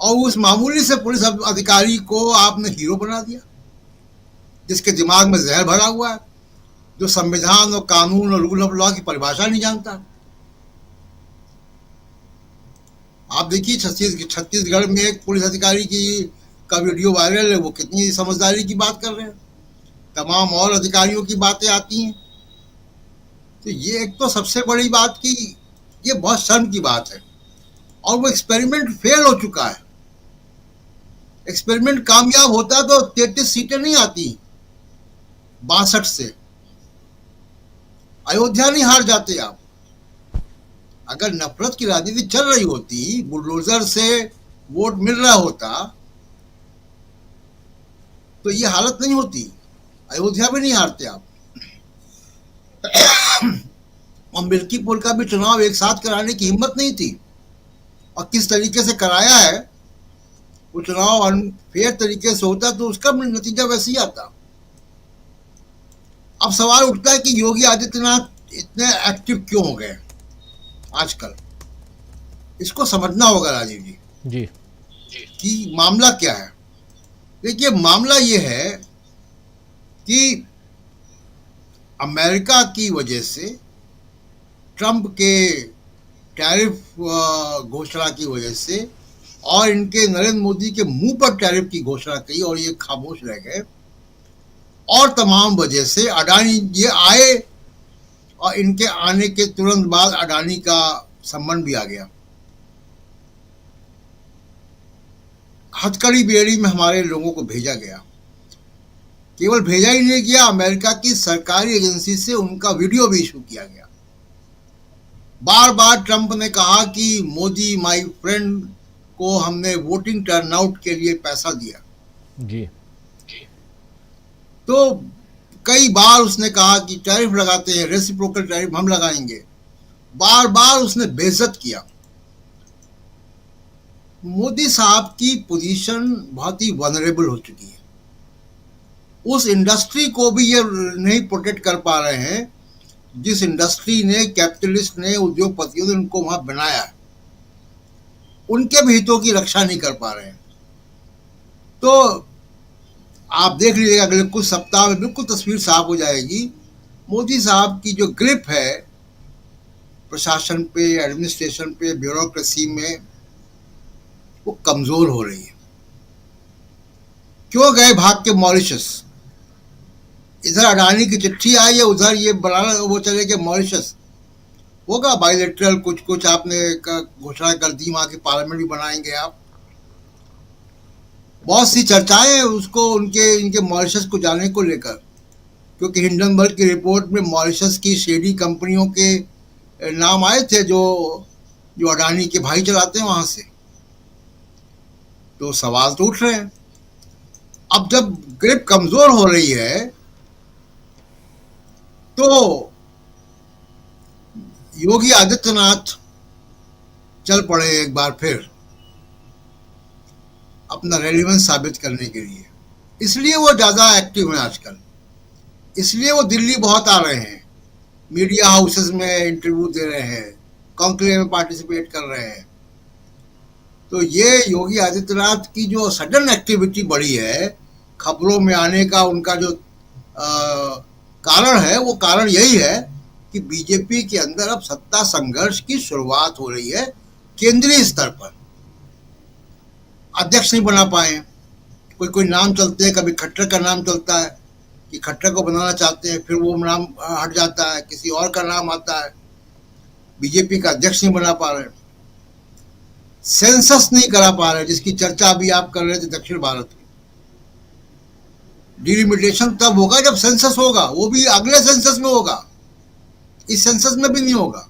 Speaker 8: और उस मामूली से पुलिस अधिकारी को आपने हीरो बना दिया, जिसके दिमाग में जहर भरा हुआ है, जो संविधान और कानून और रूल ऑफ लॉ की परिभाषा नहीं जानता। आप देखिए छत्तीसगढ़ में एक पुलिस अधिकारी का वीडियो वायरल है, वो कितनी समझदारी की बात कर रहे हैं, तमाम और अधिकारियों की बातें आती हैं। तो ये एक तो सबसे बड़ी बात कि ये बहुत शर्म की बात है, और वो एक्सपेरिमेंट फेल हो चुका है। एक्सपेरिमेंट कामयाब होता तो 33 सीटें नहीं आती 62 से, अयोध्या नहीं हार जाते आप। अगर नफरत की राजनीति चल रही होती, बुलडोजर से वोट मिल रहा होता, तो ये हालत नहीं होती, अयोध्या भी नहीं हारते आप। और मिल्कीपुर का भी चुनाव एक साथ कराने की हिम्मत नहीं थी, और किस तरीके से कराया है, वो चुनाव अनफेयर तरीके से होता तो उसका नतीजा वैसे ही आता। अब सवाल उठता है कि योगी आदित्यनाथ इतने एक्टिव क्यों हो गए आजकल। इसको समझना होगा राजीव जी कि मामला क्या है। देखिए, मामला ये है कि अमेरिका की वजह से, ट्रंप के टैरिफ घोषणा की वजह से, और इनके नरेंद्र मोदी के मुंह पर टैरिफ की घोषणा की और ये खामोश रह गए, और तमाम वजह से अडानी ये आए, और इनके आने के तुरंत बाद अडानी का संबंध भी आ गया। हथकड़ी बेड़ी में हमारे लोगों को भेजा गया। केवल भेजा ही नहीं गया, अमेरिका की सरकारी एजेंसी से उनका वीडियो भी इशू किया गया। बार बार ट्रंप ने कहा कि मोदी माय फ्रेंड को हमने वोटिंग टर्नआउट के लिए पैसा दिया
Speaker 1: जी।
Speaker 8: तो कई बार उसने कहा कि टैरिफ लगाते हैं, रेसिप्रोकल टैरिफ हम लगाएंगे। बार बार उसने बेइज्जत किया। मोदी साहब की पोजीशन बहुत ही वनरेबल हो चुकी है। उस इंडस्ट्री को भी ये नहीं प्रोटेक्ट कर पा रहे हैं जिस इंडस्ट्री ने, कैपिटलिस्ट ने, उद्योगपतियों ने उनको वहां बनाया है। उनके भी हितों की रक्षा नहीं कर पा रहे हैं। तो आप देख लीजिएगा अगले कुछ सप्ताह में बिल्कुल तस्वीर साफ हो जाएगी। मोदी साहब की जो ग्रिप है प्रशासन पे, एडमिनिस्ट्रेशन पे, ब्यूरोक्रेसी में, वो कमजोर हो रही है। क्यों गए भाग के मॉरिशस? इधर अडानी की चिट्ठी आई है, उधर ये वो चले गए मॉरिशस। होगा बायलैटरल कुछ आपने घोषणा कर दी, वहां की पार्लियामेंट भी बनाएंगे आप। बहुत सी चर्चाएं हैं उसको इनके मॉरिशस को जाने को लेकर, क्योंकि हिंडनबर्ग की रिपोर्ट में मॉरिशस की शेडी कंपनियों के नाम आए थे जो अडानी के भाई चलाते हैं वहां से। तो सवाल तो उठ रहे हैं। अब जब ग्रिप कमजोर हो रही है तो योगी आदित्यनाथ चल पड़े एक बार फिर अपना रेलिवेंस साबित करने के लिए। इसलिए वो ज्यादा एक्टिव हैं आजकल, इसलिए वो दिल्ली बहुत आ रहे हैं, मीडिया हाउसेस में इंटरव्यू दे रहे हैं, कॉन्क्लेव में पार्टिसिपेट कर रहे हैं। तो ये योगी आदित्यनाथ की जो सडन एक्टिविटी बढ़ी है, खबरों में आने का उनका जो कारण है, वो कारण यही है कि बीजेपी के अंदर अब सत्ता संघर्ष की शुरुआत हो रही है केंद्रीय स्तर पर। अध्यक्ष नहीं बना पाए, कोई नाम चलते हैं, कभी खट्टर का नाम चलता है कि खट्टर को बनाना चाहते हैं, फिर वो नाम हट जाता है, किसी और का नाम आता है। बीजेपी का अध्यक्ष नहीं बना पा रहे, सेंसस नहीं करा पा रहे, जिसकी चर्चा अभी आप कर रहे थे दक्षिण भारत में। डिलिमिटेशन तब होगा जब सेंसस होगा, वो भी अगले सेंसस में होगा, इस सेंसस में भी नहीं होगा।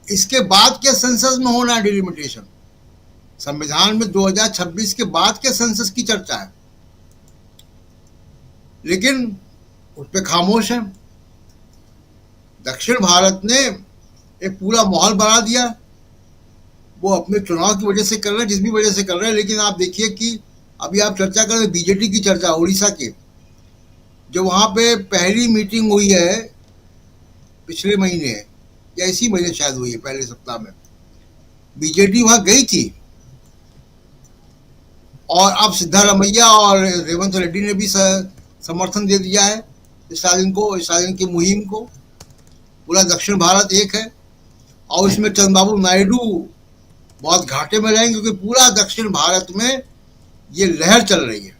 Speaker 8: इसके बाद के सेंसस में होना है डिलिमिटेशन। संविधान में 2026 के बाद के सेंसस की चर्चा है, लेकिन उस पर खामोश है। दक्षिण भारत ने एक पूरा माहौल बना दिया। वो अपने चुनाव की वजह से कर रहे हैं, जिस भी वजह से कर रहे हैं, लेकिन आप देखिए कि अभी आप चर्चा कर रहे हैं बीजेपी की चर्चा, उड़ीसा के, जो वहां पे पहली मीटिंग हुई है पिछले महीने या इसी महीने शायद हुई है, पहले सप्ताह में, बीजेडी वहां गई थी और अब सिद्धारमैया और रेवंत रेड्डी ने भी समर्थन दे दिया है स्टालिन की मुहिम को। पूरा दक्षिण भारत एक है और उसमें चंद्रबाबू नायडू बहुत घाटे में रहेंगे क्योंकि पूरा दक्षिण भारत में ये लहर चल रही है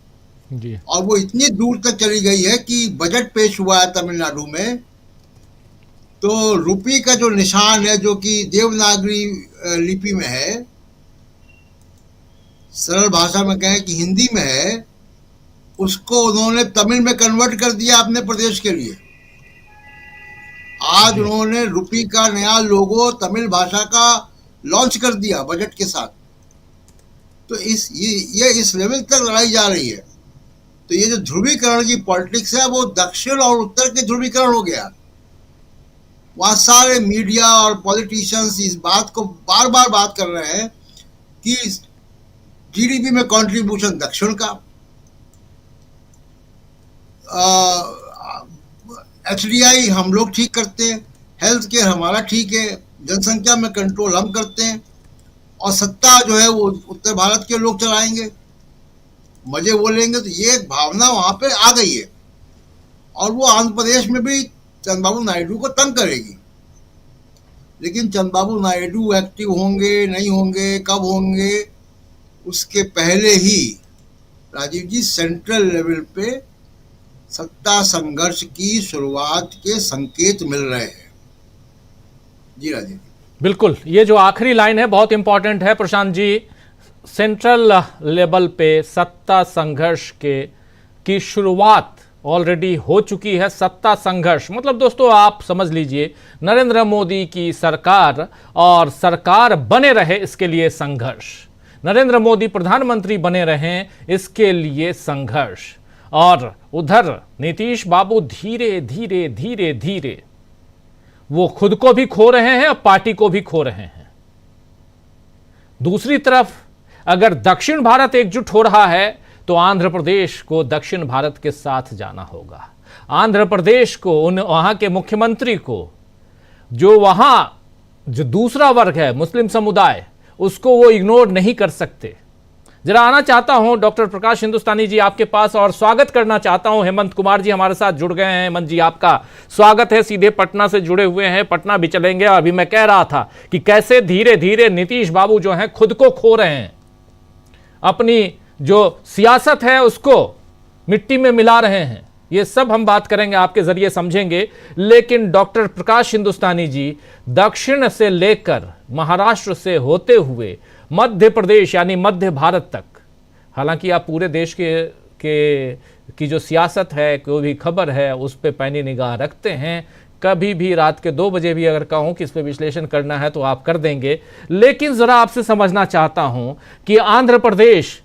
Speaker 1: जी।
Speaker 8: और वो इतनी दूर तक चली गई है कि बजट पेश हुआ है तमिलनाडु में तो रुपये का जो निशान है जो कि देवनागरी लिपि में है, सरल भाषा में कहें कि हिंदी में है, उसको उन्होंने तमिल में कन्वर्ट कर दिया अपने प्रदेश के लिए। आज उन्होंने रुपये का नया लोगो तमिल भाषा का लॉन्च कर दिया बजट के साथ। तो ये इस लेवल तक लड़ाई जा रही है। तो ये जो ध्रुवीकरण की पॉलिटिक्स है वो दक्षिण और उत्तर के ध्रुवीकरण हो गया। वहां सारे मीडिया और पॉलिटिशियंस इस बात को बार बार बात कर रहे हैं कि जीडीपी में कंट्रीब्यूशन दक्षिण का, एचडीआई हम लोग ठीक करते हैं, हेल्थ केयर हमारा ठीक है, जनसंख्या में कंट्रोल हम करते हैं और सत्ता जो है वो उत्तर भारत के लोग चलाएंगे, मजे वो लेंगे। तो ये एक भावना वहां पे आ गई है और वो आंध्र प्रदेश में भी चंद्रबाबू नायडू को तंग करेगी। लेकिन चंद्रबाबू नायडू एक्टिव होंगे नहीं होंगे, कब होंगे, उसके पहले ही राजीव जी सेंट्रल लेवल पे सत्ता संघर्ष की शुरुआत के संकेत मिल रहे हैं। जी राजीव,
Speaker 1: बिल्कुल, ये जो आखिरी लाइन है बहुत इंपॉर्टेंट है प्रशांत जी। सेंट्रल लेवल पे सत्ता संघर्ष की शुरुआत ऑलरेडी हो चुकी है। सत्ता संघर्ष मतलब दोस्तों आप समझ लीजिए नरेंद्र मोदी की सरकार और सरकार बने रहे इसके लिए संघर्ष, नरेंद्र मोदी प्रधानमंत्री बने रहें इसके लिए संघर्ष। और उधर नीतीश बाबू धीरे धीरे धीरे धीरे वो खुद को भी खो रहे हैं और पार्टी को भी खो रहे हैं। दूसरी तरफ अगर दक्षिण भारत एकजुट हो रहा है तो आंध्र प्रदेश को दक्षिण भारत के साथ जाना होगा। आंध्र प्रदेश को वहां के मुख्यमंत्री को जो दूसरा वर्ग है मुस्लिम समुदाय उसको वो इग्नोर नहीं कर सकते। जरा आना चाहता हूं डॉक्टर प्रकाश हिंदुस्तानी जी आपके पास और स्वागत करना चाहता हूं। हेमंत कुमार जी हमारे साथ जुड़ गए हैं। हेमंत जी आपका स्वागत है, सीधे पटना से जुड़े हुए हैं, पटना भी चलेंगे। अभी मैं कह रहा था कि कैसे धीरे धीरे नीतीश बाबू जो हैं खुद को खो रहे हैं, अपनी जो सियासत है उसको मिट्टी में मिला रहे हैं। ये सब हम बात करेंगे, आपके जरिए समझेंगे। लेकिन डॉक्टर प्रकाश हिंदुस्तानी जी दक्षिण से लेकर महाराष्ट्र से होते हुए मध्य प्रदेश यानी मध्य भारत तक, हालांकि आप पूरे देश की जो सियासत है, कोई भी खबर है उस पर पैनी निगाह रखते हैं। कभी भी रात के 2 बजे भी अगर कहूं कि इस पर विश्लेषण करना है तो आप कर देंगे। लेकिन जरा आपसे समझना चाहता हूं कि आंध्र प्रदेश,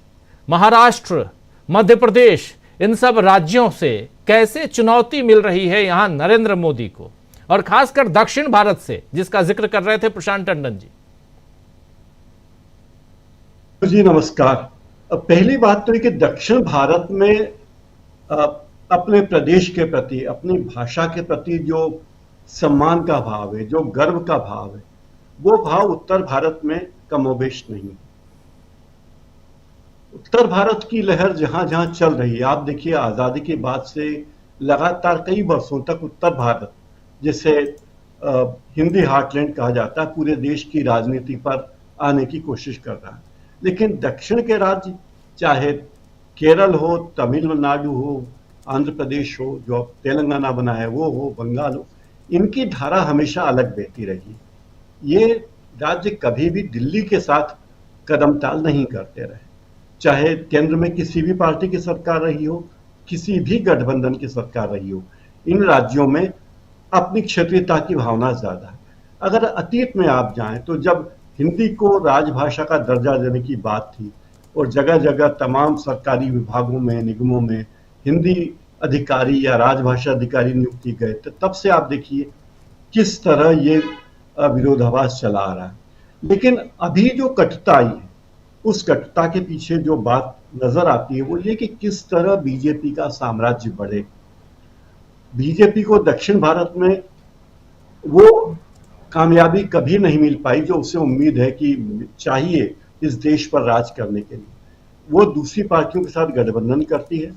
Speaker 1: महाराष्ट्र, मध्य प्रदेश, इन सब राज्यों से कैसे चुनौती मिल रही है यहां नरेंद्र मोदी को, और खासकर दक्षिण भारत से जिसका जिक्र कर रहे थे प्रशांत टंडन जी।
Speaker 9: जी नमस्कार। पहली बात तो ये कि दक्षिण भारत में अपने प्रदेश के प्रति, अपनी भाषा के प्रति जो सम्मान का भाव है, जो गर्व का भाव है, वो भाव उत्तर भारत में कमोबेश नहीं। उत्तर भारत की लहर जहां जहां चल रही है, आप देखिए आजादी के बाद से लगातार कई वर्षों तक उत्तर भारत, जिसे हिंदी हार्टलैंड कहा जाता है, पूरे देश की राजनीति पर आने की कोशिश कर रहा है। लेकिन दक्षिण के राज्य, चाहे केरल हो, तमिलनाडु हो, आंध्र प्रदेश हो, जो अब तेलंगाना बना है वो हो, बंगाल हो, इनकी धारा हमेशा अलग बहती रही। ये राज्य कभी भी दिल्ली के साथ कदम ताल नहीं करते रहे, चाहे केंद्र में किसी भी पार्टी की सरकार रही हो, किसी भी गठबंधन की सरकार रही हो। इन राज्यों में अपनी क्षेत्रीयता की भावना ज्यादा है। अगर अतीत में आप जाएं तो जब हिंदी को राजभाषा का दर्जा देने की बात थी और जगह जगह तमाम सरकारी विभागों में, निगमों में हिंदी अधिकारी या राजभाषा अधिकारी नियुक्त किए गए थे, तब से आप देखिए किस तरह ये विरोधाभास चला आ रहा है। लेकिन अभी जो कटुता आई है, उस कटुता के पीछे जो बात नजर आती है वो ये कि किस तरह बीजेपी का साम्राज्य बढ़े। बीजेपी को दक्षिण भारत में वो कामयाबी कभी नहीं मिल पाई जो उसे उम्मीद है कि चाहिए इस देश पर राज करने के लिए। वो दूसरी पार्टियों के साथ गठबंधन करती है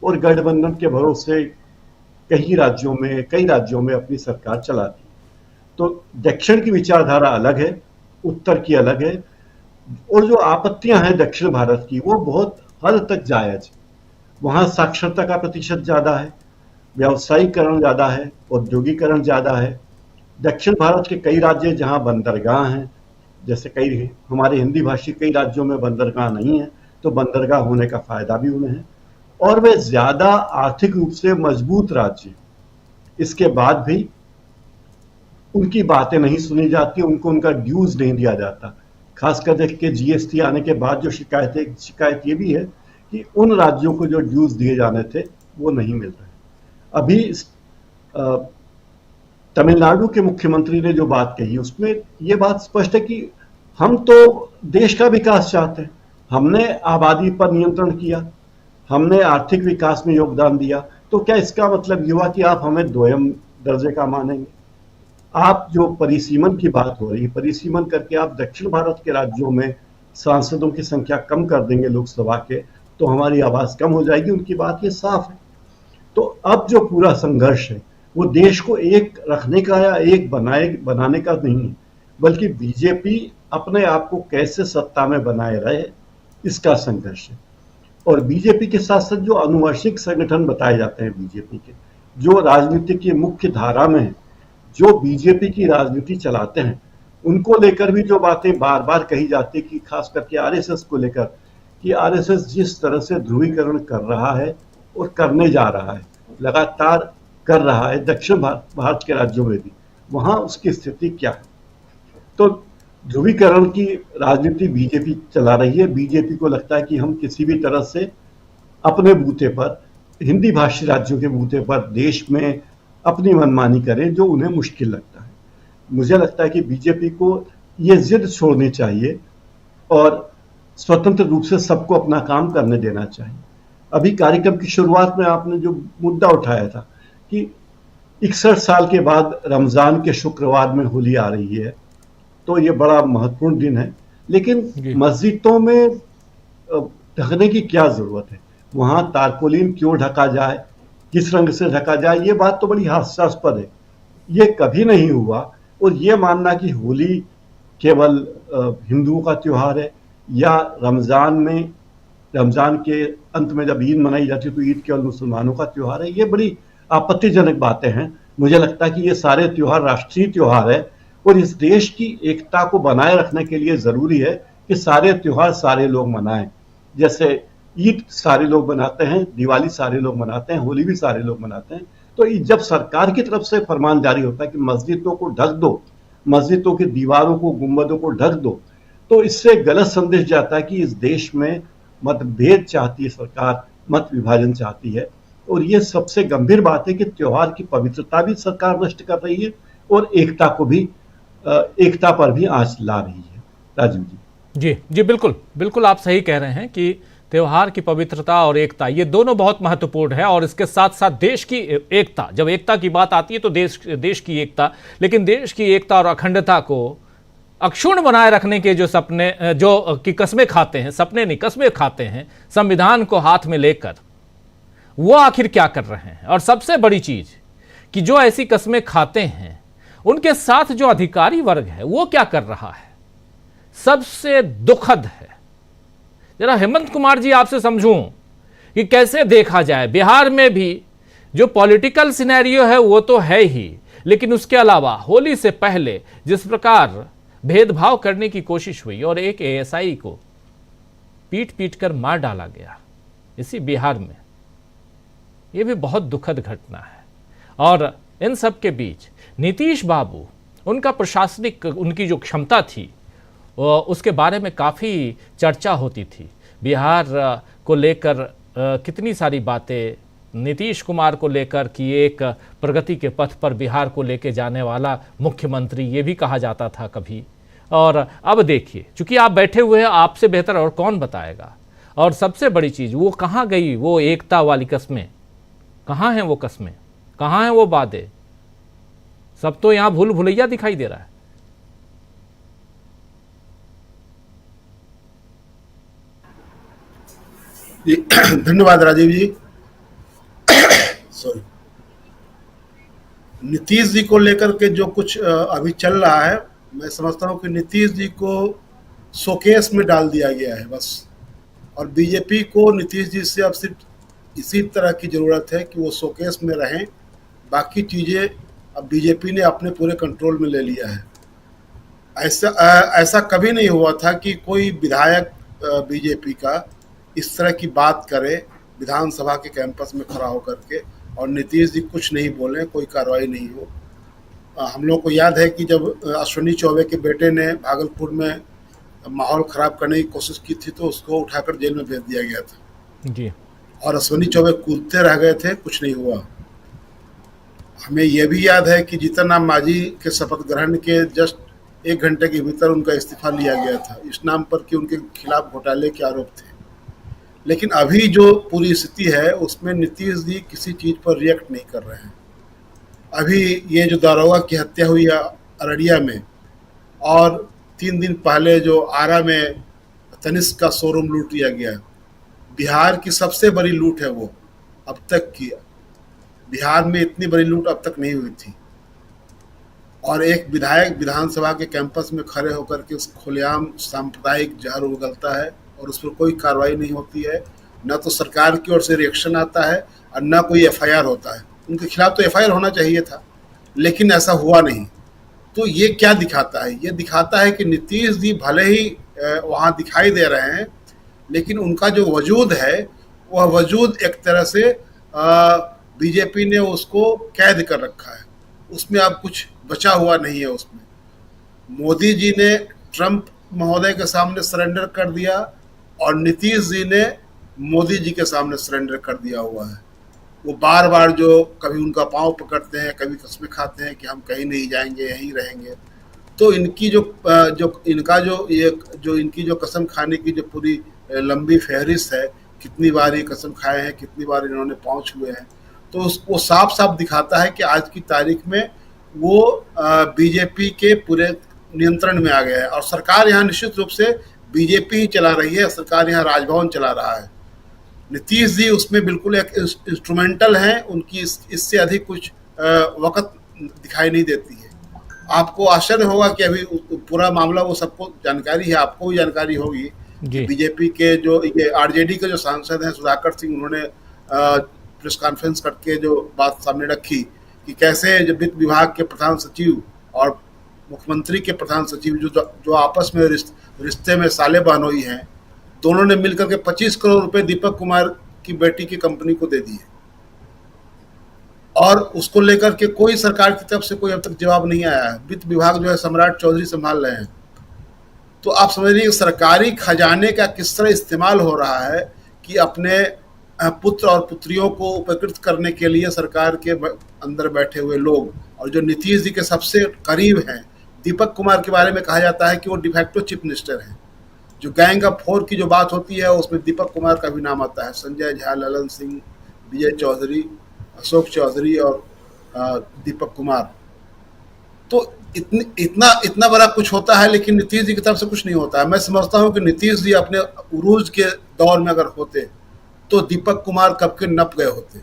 Speaker 9: और गठबंधन के भरोसे कई राज्यों में अपनी सरकार चलाती है। तो दक्षिण की विचारधारा अलग है, उत्तर की अलग है, और जो आपत्तियां हैं दक्षिण भारत की वो बहुत हद तक जायज है। वहां साक्षरता का प्रतिशत ज्यादा है, व्यावसायीकरण ज्यादा है, औद्योगिकरण ज्यादा है। दक्षिण भारत के कई राज्य जहां बंदरगाह हैं, जैसे कई हमारे हिंदी भाषी कई राज्यों में बंदरगाह नहीं है, तो बंदरगाह होने का फायदा भी उन्हें है, और वे ज्यादा आर्थिक रूप से मजबूत राज्य। इसके बाद भी उनकी बातें नहीं सुनी जाती, उनको उनका ड्यूज नहीं दिया जाता। खासकर देख के जीएसटी आने के बाद जो शिकायत ये भी है कि उन राज्यों को जो ड्यूज दिए जाने थे वो नहीं मिल रहे। अभी तमिलनाडु के मुख्यमंत्री ने जो बात कही उसमें ये बात स्पष्ट है कि हम तो देश का विकास चाहते हैं, हमने आबादी पर नियंत्रण किया, हमने आर्थिक विकास में योगदान दिया, तो क्या इसका मतलब ये हुआ कि आप हमें दोयम दर्जे का मानेंगे? आप जो परिसीमन की बात हो रही है, परिसीमन करके आप दक्षिण भारत के राज्यों में सांसदों की संख्या कम कर देंगे लोकसभा के, तो हमारी आवाज कम हो जाएगी। उनकी बात ये साफ है। तो अब जो पूरा संघर्ष है वो देश को एक रखने का या एक बनाने का नहीं है, बल्कि बीजेपी अपने आप को कैसे सत्ता में बनाए रहे, इसका संघर्ष है। और बीजेपी के साथ साथ जो आनुवंशिक संगठन बताए जाते हैं बीजेपी के, जो राजनीति की मुख्य धारा में है, जो बीजेपी की राजनीति चलाते हैं, उनको लेकर भी जो बातें बार बार कही जाती है कि खास करके आरएसएस को लेकर, कि आरएसएस जिस तरह से ध्रुवीकरण कर रहा है और करने जा रहा है, लगातार कर रहा है दक्षिण भारत के राज्यों में भी, वहां उसकी स्थिति क्या है? तो ध्रुवीकरण की राजनीति बीजेपी चला रही है। बीजेपी को लगता है कि हम किसी भी तरह से अपने बूते पर, हिंदी भाषी राज्यों के बूते पर देश में अपनी मनमानी करें जो उन्हें मुश्किल लगता है। मुझे लगता है कि बीजेपी को ये जिद छोड़नी चाहिए और स्वतंत्र रूप से सबको अपना काम करने देना चाहिए। अभी कार्यक्रम की शुरुआत में आपने जो मुद्दा उठाया था कि 61 साल के बाद रमजान के शुक्रवार में होली आ रही है, तो ये बड़ा महत्वपूर्ण दिन है, लेकिन मस्जिदों में ढकने की क्या जरूरत है? वहां तारपोलिन क्यों ढका जाए, किस रंग से ढका जाए, ये बात तो बड़ी हास्यास्पद है। ये कभी नहीं हुआ। और ये मानना कि होली केवल हिंदुओं का त्योहार है या रमजान के अंत में जब ईद मनाई जाती है तो ईद केवल मुसलमानों का त्योहार है, ये बड़ी आपत्तिजनक बातें हैं। मुझे लगता है कि ये सारे त्योहार राष्ट्रीय त्योहार है और इस देश की एकता को बनाए रखने के लिए जरूरी है कि सारे त्योहार सारे लोग मनाएं। जैसे ईद सारे लोग मनाते हैं, दिवाली सारे लोग मनाते हैं, होली भी सारे लोग मनाते हैं। तो जब सरकार की तरफ से फरमान जारी होता है कि मस्जिदों को ढक दो, मस्जिदों की दीवारों को, गुंबदों को ढक दो, तो इससे गलत संदेश जाता है कि इस देश में मतभेद चाहती है सरकार, मत विभाजन चाहती है। और ये सबसे गंभीर बात है कि त्योहार की पवित्रता भी सरकार नष्ट कर रही है और एकता पर भी आंच ला रही है। राजीव
Speaker 1: जी, बिल्कुल आप सही कह रहे हैं कि त्योहार की पवित्रता और एकता, ये दोनों बहुत महत्वपूर्ण है। और इसके साथ साथ देश की एकता, जब एकता की बात आती है तो देश की एकता, लेकिन देश की एकता और अखंडता को अक्षुण्ण बनाए रखने के जो सपने, जो की कस्में खाते हैं, सपने नहीं कस्में खाते हैं संविधान को हाथ में लेकर, वो आखिर क्या कर रहे हैं? और सबसे बड़ी चीज कि जो ऐसी कस्में खाते हैं उनके साथ जो अधिकारी वर्ग है वो क्या कर रहा है, सबसे दुखद है। जरा हेमंत कुमार जी आपसे समझूं कि कैसे देखा जाए, बिहार में भी जो पॉलिटिकल सिनेरियो है वो तो है ही, लेकिन उसके अलावा होली से पहले जिस प्रकार भेदभाव करने की कोशिश हुई और एक एएसआई को पीट कर मार डाला गया इसी बिहार में, ये भी बहुत दुखद घटना है। और इन सब के बीच नीतीश बाबू, उनका प्रशासनिक, उनकी जो क्षमता थी उसके बारे में काफ़ी चर्चा होती थी। बिहार को लेकर कितनी सारी बातें, नीतीश कुमार को लेकर कि एक प्रगति के पथ पर बिहार को लेके जाने वाला मुख्यमंत्री, ये भी कहा जाता था कभी। और अब देखिए, चूंकि आप बैठे हुए हैं, आपसे बेहतर और कौन बताएगा। और सबसे बड़ी चीज़, वो कहाँ गई वो एकता वाली कस्में, कहाँ हैं वो कस्में, कहाँ हैं वो वादे? सब तो यहाँ भूल भुलैया दिखाई दे रहा है।
Speaker 10: जी धन्यवाद राजीव जी। सॉरी, नीतीश जी को लेकर के जो कुछ अभी चल रहा है, मैं समझता हूँ कि नीतीश जी को शोकेस में डाल दिया गया है बस, और बीजेपी को नीतीश जी से अब सिर्फ इसी तरह की ज़रूरत है कि वो शोकेस में रहें, बाकी चीज़ें अब बीजेपी ने अपने पूरे कंट्रोल में ले लिया है। ऐसा कभी नहीं हुआ था कि कोई विधायक बीजेपी का इस तरह की बात करे विधानसभा के कैंपस में खड़ा होकर के, और नीतीश जी कुछ नहीं बोले, कोई कार्रवाई नहीं हो। हम लोग को याद है कि जब अश्विनी चौबे के बेटे ने भागलपुर में माहौल ख़राब करने की कोशिश की थी तो उसको उठाकर जेल में भेज दिया गया था
Speaker 1: जी।
Speaker 10: और अश्विनी चौबे कूदते रह गए थे, कुछ नहीं हुआ। हमें यह भी याद है कि जीतन राम मांझी के शपथ ग्रहण के जस्ट 1 घंटे के भीतर उनका इस्तीफा लिया गया था, इस नाम पर कि उनके खिलाफ घोटाले के आरोप थे। लेकिन अभी जो पूरी स्थिति है उसमें नीतीश जी किसी चीज़ पर रिएक्ट नहीं कर रहे हैं। अभी ये जो दारोगा की हत्या हुई है अररिया में, और 3 दिन पहले जो आरा में तनिष्क का शोरूम लूट लिया गया, बिहार की सबसे बड़ी लूट है वो अब तक की। बिहार में इतनी बड़ी लूट अब तक नहीं हुई थी, और एक विधायक विधानसभा के कैंपस में खड़े होकर के उस खुलेआम सांप्रदायिक जहर उगलता है और उस पर कोई कार्रवाई नहीं होती है। न तो सरकार की ओर से रिएक्शन आता है और न कोई एफआईआर होता है। उनके खिलाफ तो एफआईआर होना चाहिए था, लेकिन ऐसा हुआ नहीं। तो ये क्या दिखाता है? ये दिखाता है कि नीतीश जी भले ही वहाँ दिखाई दे रहे हैं, लेकिन उनका जो वजूद है वह वजूद एक तरह से बीजेपी ने उसको कैद कर रखा है, उसमें अब कुछ बचा हुआ नहीं है। उसमें मोदी जी ने ट्रंप महोदय के सामने सरेंडर कर दिया और नीतीश जी ने मोदी जी के सामने सरेंडर कर दिया हुआ है। वो बार बार जो कभी उनका पांव पकड़ते हैं, कभी कस्में खाते हैं कि हम कहीं नहीं जाएंगे, यहीं रहेंगे। तो इनकी इनकी जो कसम खाने की जो पूरी लंबी फहरिस्त है, कितनी बार ये कसम खाए हैं, कितनी बार इन्होंने पांव छुए हैं, तो वो साफ साफ दिखाता है कि आज की तारीख में वो बीजेपी के पूरे नियंत्रण में आ गया है। और सरकार यहाँ निश्चित रूप से बीजेपी ही चला रही है, सरकार यहाँ राजभवन चला रहा है। नीतीश जी उसमें बिल्कुल एक इंस्ट्रूमेंटल हैं, उनकी इससे अधिक कुछ वक़्त दिखाई नहीं देती है। आपको आश्चर्य होगा कि अभी पूरा मामला वो सबको जानकारी है, आपको भी जानकारी होगी। बीजेपी के जो ये आरजेडी के जो सांसद हैं सुधाकर सिंह, उन्होंने प्रेस कॉन्फ्रेंस करके जो बात सामने रखी कि कैसे जो वित्त विभाग के प्रधान सचिव और मुख्यमंत्री के प्रधान सचिव जो आपस में रिश्ते में साले बहनोई हैं, दोनों ने मिलकर के 25 करोड़ रुपए दीपक कुमार की बेटी की कंपनी को दे दिए, और उसको लेकर के कोई सरकार की तरफ से कोई अब तक जवाब नहीं आया है। वित्त विभाग जो है सम्राट चौधरी संभाल रहे हैं। तो आप समझ लीजिए सरकारी खजाने का किस तरह इस्तेमाल हो रहा है कि अपने पुत्र और पुत्रियों को उपकृत करने के लिए सरकार के अंदर बैठे हुए लोग, और जो नीतीश जी के सबसे करीब हैं, दीपक कुमार के बारे में कहा जाता है कि वो डिफैक्टो चीफ मिनिस्टर हैं। जो गैंग ऑफ 4 की जो बात होती है उसमें दीपक कुमार का भी नाम आता है, संजय झा, ललन सिंह, विजय चौधरी, अशोक चौधरी और दीपक कुमार। तो इतना बड़ा कुछ होता है, लेकिन नीतीश जी की तरफ से कुछ नहीं होता है। मैं समझता हूँ कि नीतीश जी अपने उरूज के दौर में अगर होते तो दीपक कुमार कब के नप गए होते।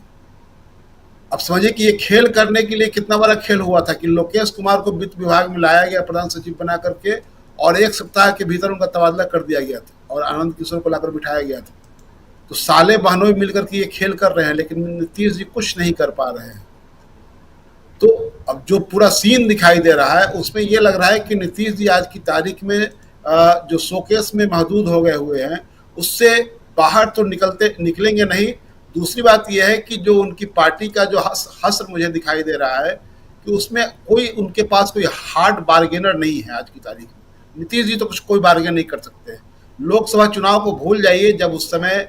Speaker 10: अब समझिए कि ये खेल करने के लिए कितना बड़ा खेल हुआ था कि लोकेश कुमार को वित्त विभाग में लाया गया प्रधान सचिव बना करके, और 1 सप्ताह के भीतर उनका तबादला कर दिया गया था और आनंद किशोर को लाकर बिठाया गया था। तो साले बहनों मिलकर के ये खेल कर रहे हैं, लेकिन नीतीश जी कुछ नहीं कर पा रहे हैं। तो अब जो पूरा सीन दिखाई दे रहा है उसमें ये लग रहा है कि नीतीश जी आज की तारीख में जो शोकेस में महदूद हो गए हुए हैं, उससे बाहर तो निकलेंगे नहीं। दूसरी बात यह है कि जो उनकी पार्टी का जो हश्र मुझे दिखाई दे रहा है कि उसमें कोई उनके पास कोई हार्ड बार्गेनर नहीं है आज की तारीख में। नीतीश जी तो कोई बार्गेन नहीं कर सकते। लोकसभा चुनाव को भूल जाइए, जब उस समय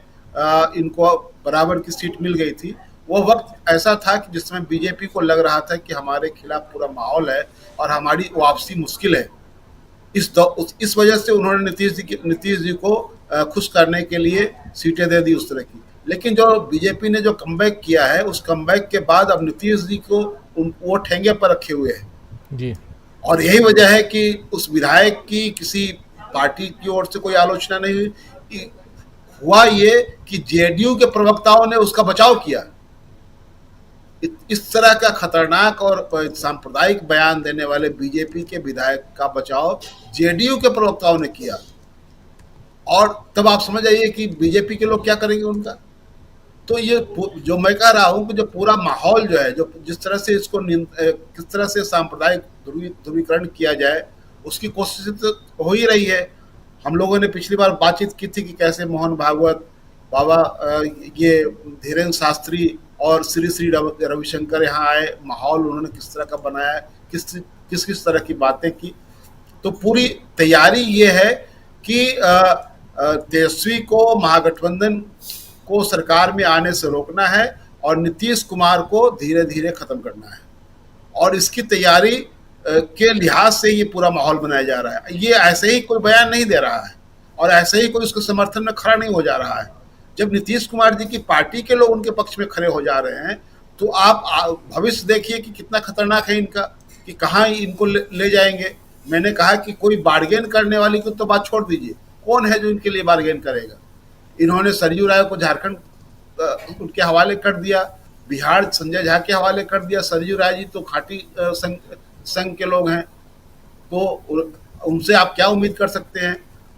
Speaker 10: इनको बराबर की सीट मिल गई थी, वो वक्त ऐसा था कि जिस समय बीजेपी को लग रहा था कि हमारे खिलाफ पूरा माहौल है और हमारी वापसी मुश्किल है। इस वजह से उन्होंने नीतीश जी को खुश करने के लिए सीटें दे दी उस तरह की। लेकिन जो बीजेपी ने जो कमबैक किया है, उस कमबैक के बाद अब नीतीश जी को वो ठेंगे पर रखे हुए हैं जी। और यही वजह है कि उस विधायक की किसी पार्टी की ओर से कोई आलोचना नहीं हुई। हुआ ये कि जेडीयू के प्रवक्ताओं ने उसका बचाव किया। इस तरह का खतरनाक और सांप्रदायिक बयान देने वाले बीजेपी के विधायक का बचाव जेडीयू के प्रवक्ताओं ने किया, और तब आप समझ आइए कि बीजेपी के लोग क्या करेंगे उनका। तो ये जो मैं कह रहा हूं कि जो पूरा माहौल जो है, जो जिस तरह से इसको किस तरह से सांप्रदायिक ध्रुवीकरण किया जाए उसकी कोशिश तो हो ही रही है। हम लोगों ने पिछली बार बातचीत की थी कि कैसे मोहन भागवत, बाबा ये धीरेन्द्र शास्त्री और श्री श्री रविशंकर यहाँ आए, माहौल उन्होंने किस तरह का बनाया, किस तरह की बातें की। तो पूरी तैयारी ये है कि तेजस्वी को, महागठबंधन को सरकार में आने से रोकना है और नीतीश कुमार को धीरे धीरे खत्म करना है, और इसकी तैयारी के लिहाज से ये पूरा माहौल बनाया जा रहा है। ये ऐसे ही कोई बयान नहीं दे रहा है और ऐसे ही कोई उसके समर्थन में खड़ा नहीं हो जा रहा है। जब नीतीश कुमार जी की पार्टी के लोग उनके पक्ष में खड़े हो जा रहे हैं तो आप भविष्य देखिए कि कितना खतरनाक है इनका, कि कहाँ इनको ले जाएंगे। मैंने कहा कि कोई बार्गेन करने वाली की तो बात छोड़ दीजिए, कौन है जो इनके लिए बार्गेन करेगा। इन्होंने सरयू राय को झारखंड उनके हवाले कर दिया, बिहार संजय झा के हवाले कर दिया। सरयू राय जी तो खाटी संघ के लोग हैं, तो उनसे आप क्या उम्मीद कर सकते हैं।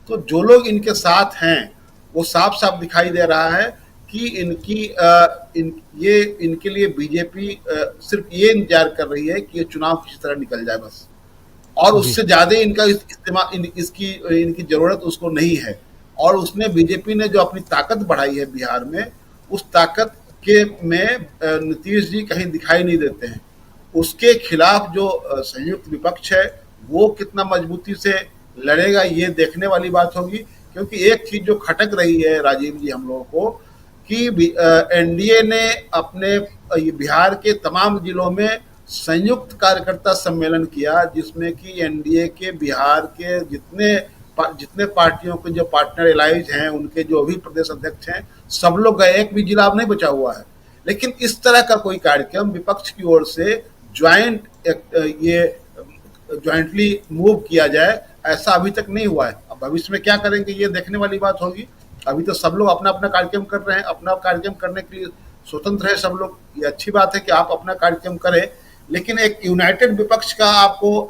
Speaker 10: तो जो लोग इनके साथ हैं वो साफ साफ दिखाई दे रहा है कि इनके लिए बीजेपी सिर्फ ये इंतजार कर रही है कि ये चुनाव किसी तरह निकल जाए बस, और उससे ज्यादा इनका इस्तेमाल इनकी जरूरत उसको नहीं है। और उसने बीजेपी ने जो अपनी ताकत बढ़ाई है बिहार में, उस ताकत के में नीतीश जी कहीं दिखाई नहीं देते हैं। उसके खिलाफ जो संयुक्त विपक्ष है वो कितना मजबूती से लड़ेगा ये देखने वाली बात होगी, क्योंकि एक चीज जो खटक रही है राजीव जी हम लोगों को कि एनडीए ने अपने बिहार के तमाम जिलों में संयुक्त कार्यकर्ता सम्मेलन किया, जिसमें कि एनडीए के बिहार के जितने पार्टियों के जो पार्टनर एलाइज हैं, उनके जो भी प्रदेश अध्यक्ष हैं, सब लोग गए, एक भी जिला अब नहीं बचा हुआ है। लेकिन इस तरह का कोई कार्यक्रम विपक्ष की ओर से ज्वाइंटली मूव किया जाए, ऐसा अभी तक नहीं हुआ है। अब भविष्य में क्या करेंगे ये देखने वाली बात होगी। अभी तो सब लोग अपना अपना कार्यक्रम कर रहे हैं, अपना कार्यक्रम करने के लिए स्वतंत्र है सब लोग। ये अच्छी बात है कि आप अपना कार्यक्रम करें, लेकिन एक यूनाइटेड विपक्ष का आपको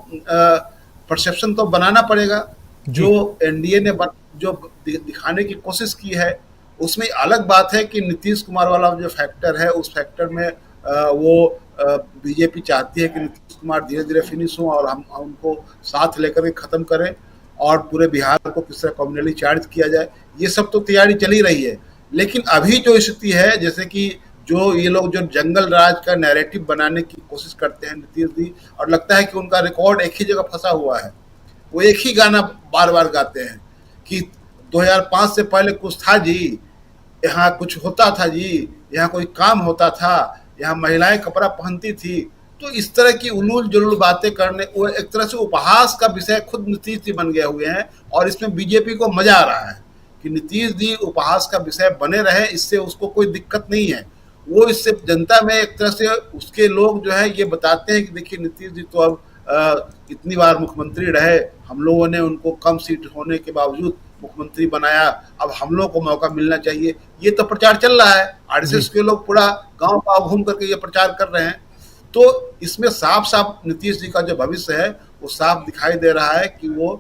Speaker 10: परसेप्शन तो बनाना पड़ेगा। जो एनडीए ने जो दिखाने की कोशिश की है उसमें अलग बात है कि नीतीश कुमार वाला जो फैक्टर है, उस फैक्टर में वो बीजेपी चाहती है कि नीतीश कुमार धीरे धीरे फिनिश हो और हम उनको साथ लेकर के खत्म करें और पूरे बिहार को किस तरह कम्युनली चार्ज किया जाए। ये सब तो तैयारी चली रही है, लेकिन अभी जो स्थिति है, जैसे कि जो ये लोग जो जंगल राज का नैरेटिव बनाने की कोशिश करते हैं नीतीश जी, और लगता है कि उनका रिकॉर्ड एक ही जगह फंसा हुआ है। वो एक ही गाना बार बार गाते हैं कि 2005 से पहले कुछ था जी, यहाँ कुछ होता था जी, यहाँ कोई काम होता था, यहाँ महिलाएं कपड़ा पहनती थी। तो इस तरह की उलूल जुलूल बातें करने, वो एक तरह से उपहास का विषय खुद नीतीश जी बन गए हुए हैं, और इसमें बीजेपी को मजा आ रहा है कि नीतीश जी उपहास का विषय बने रहे, इससे उसको कोई दिक्कत नहीं है। वो इससे जनता में एक तरह से उसके लोग जो है ये बताते हैं कि देखिए नीतीश जी तो अब इतनी बार मुख्यमंत्री रहे, हम लोगों ने उनको कम सीट होने के बावजूद मुख्यमंत्री बनाया, अब हम लोग को मौका मिलना चाहिए। ये तो प्रचार चल रहा है, आरएसएस के लोग पूरा गांव गांव घूम करके ये प्रचार कर रहे हैं। तो इसमें साफ साफ नीतीश जी का जो भविष्य है वो साफ दिखाई दे रहा है कि वो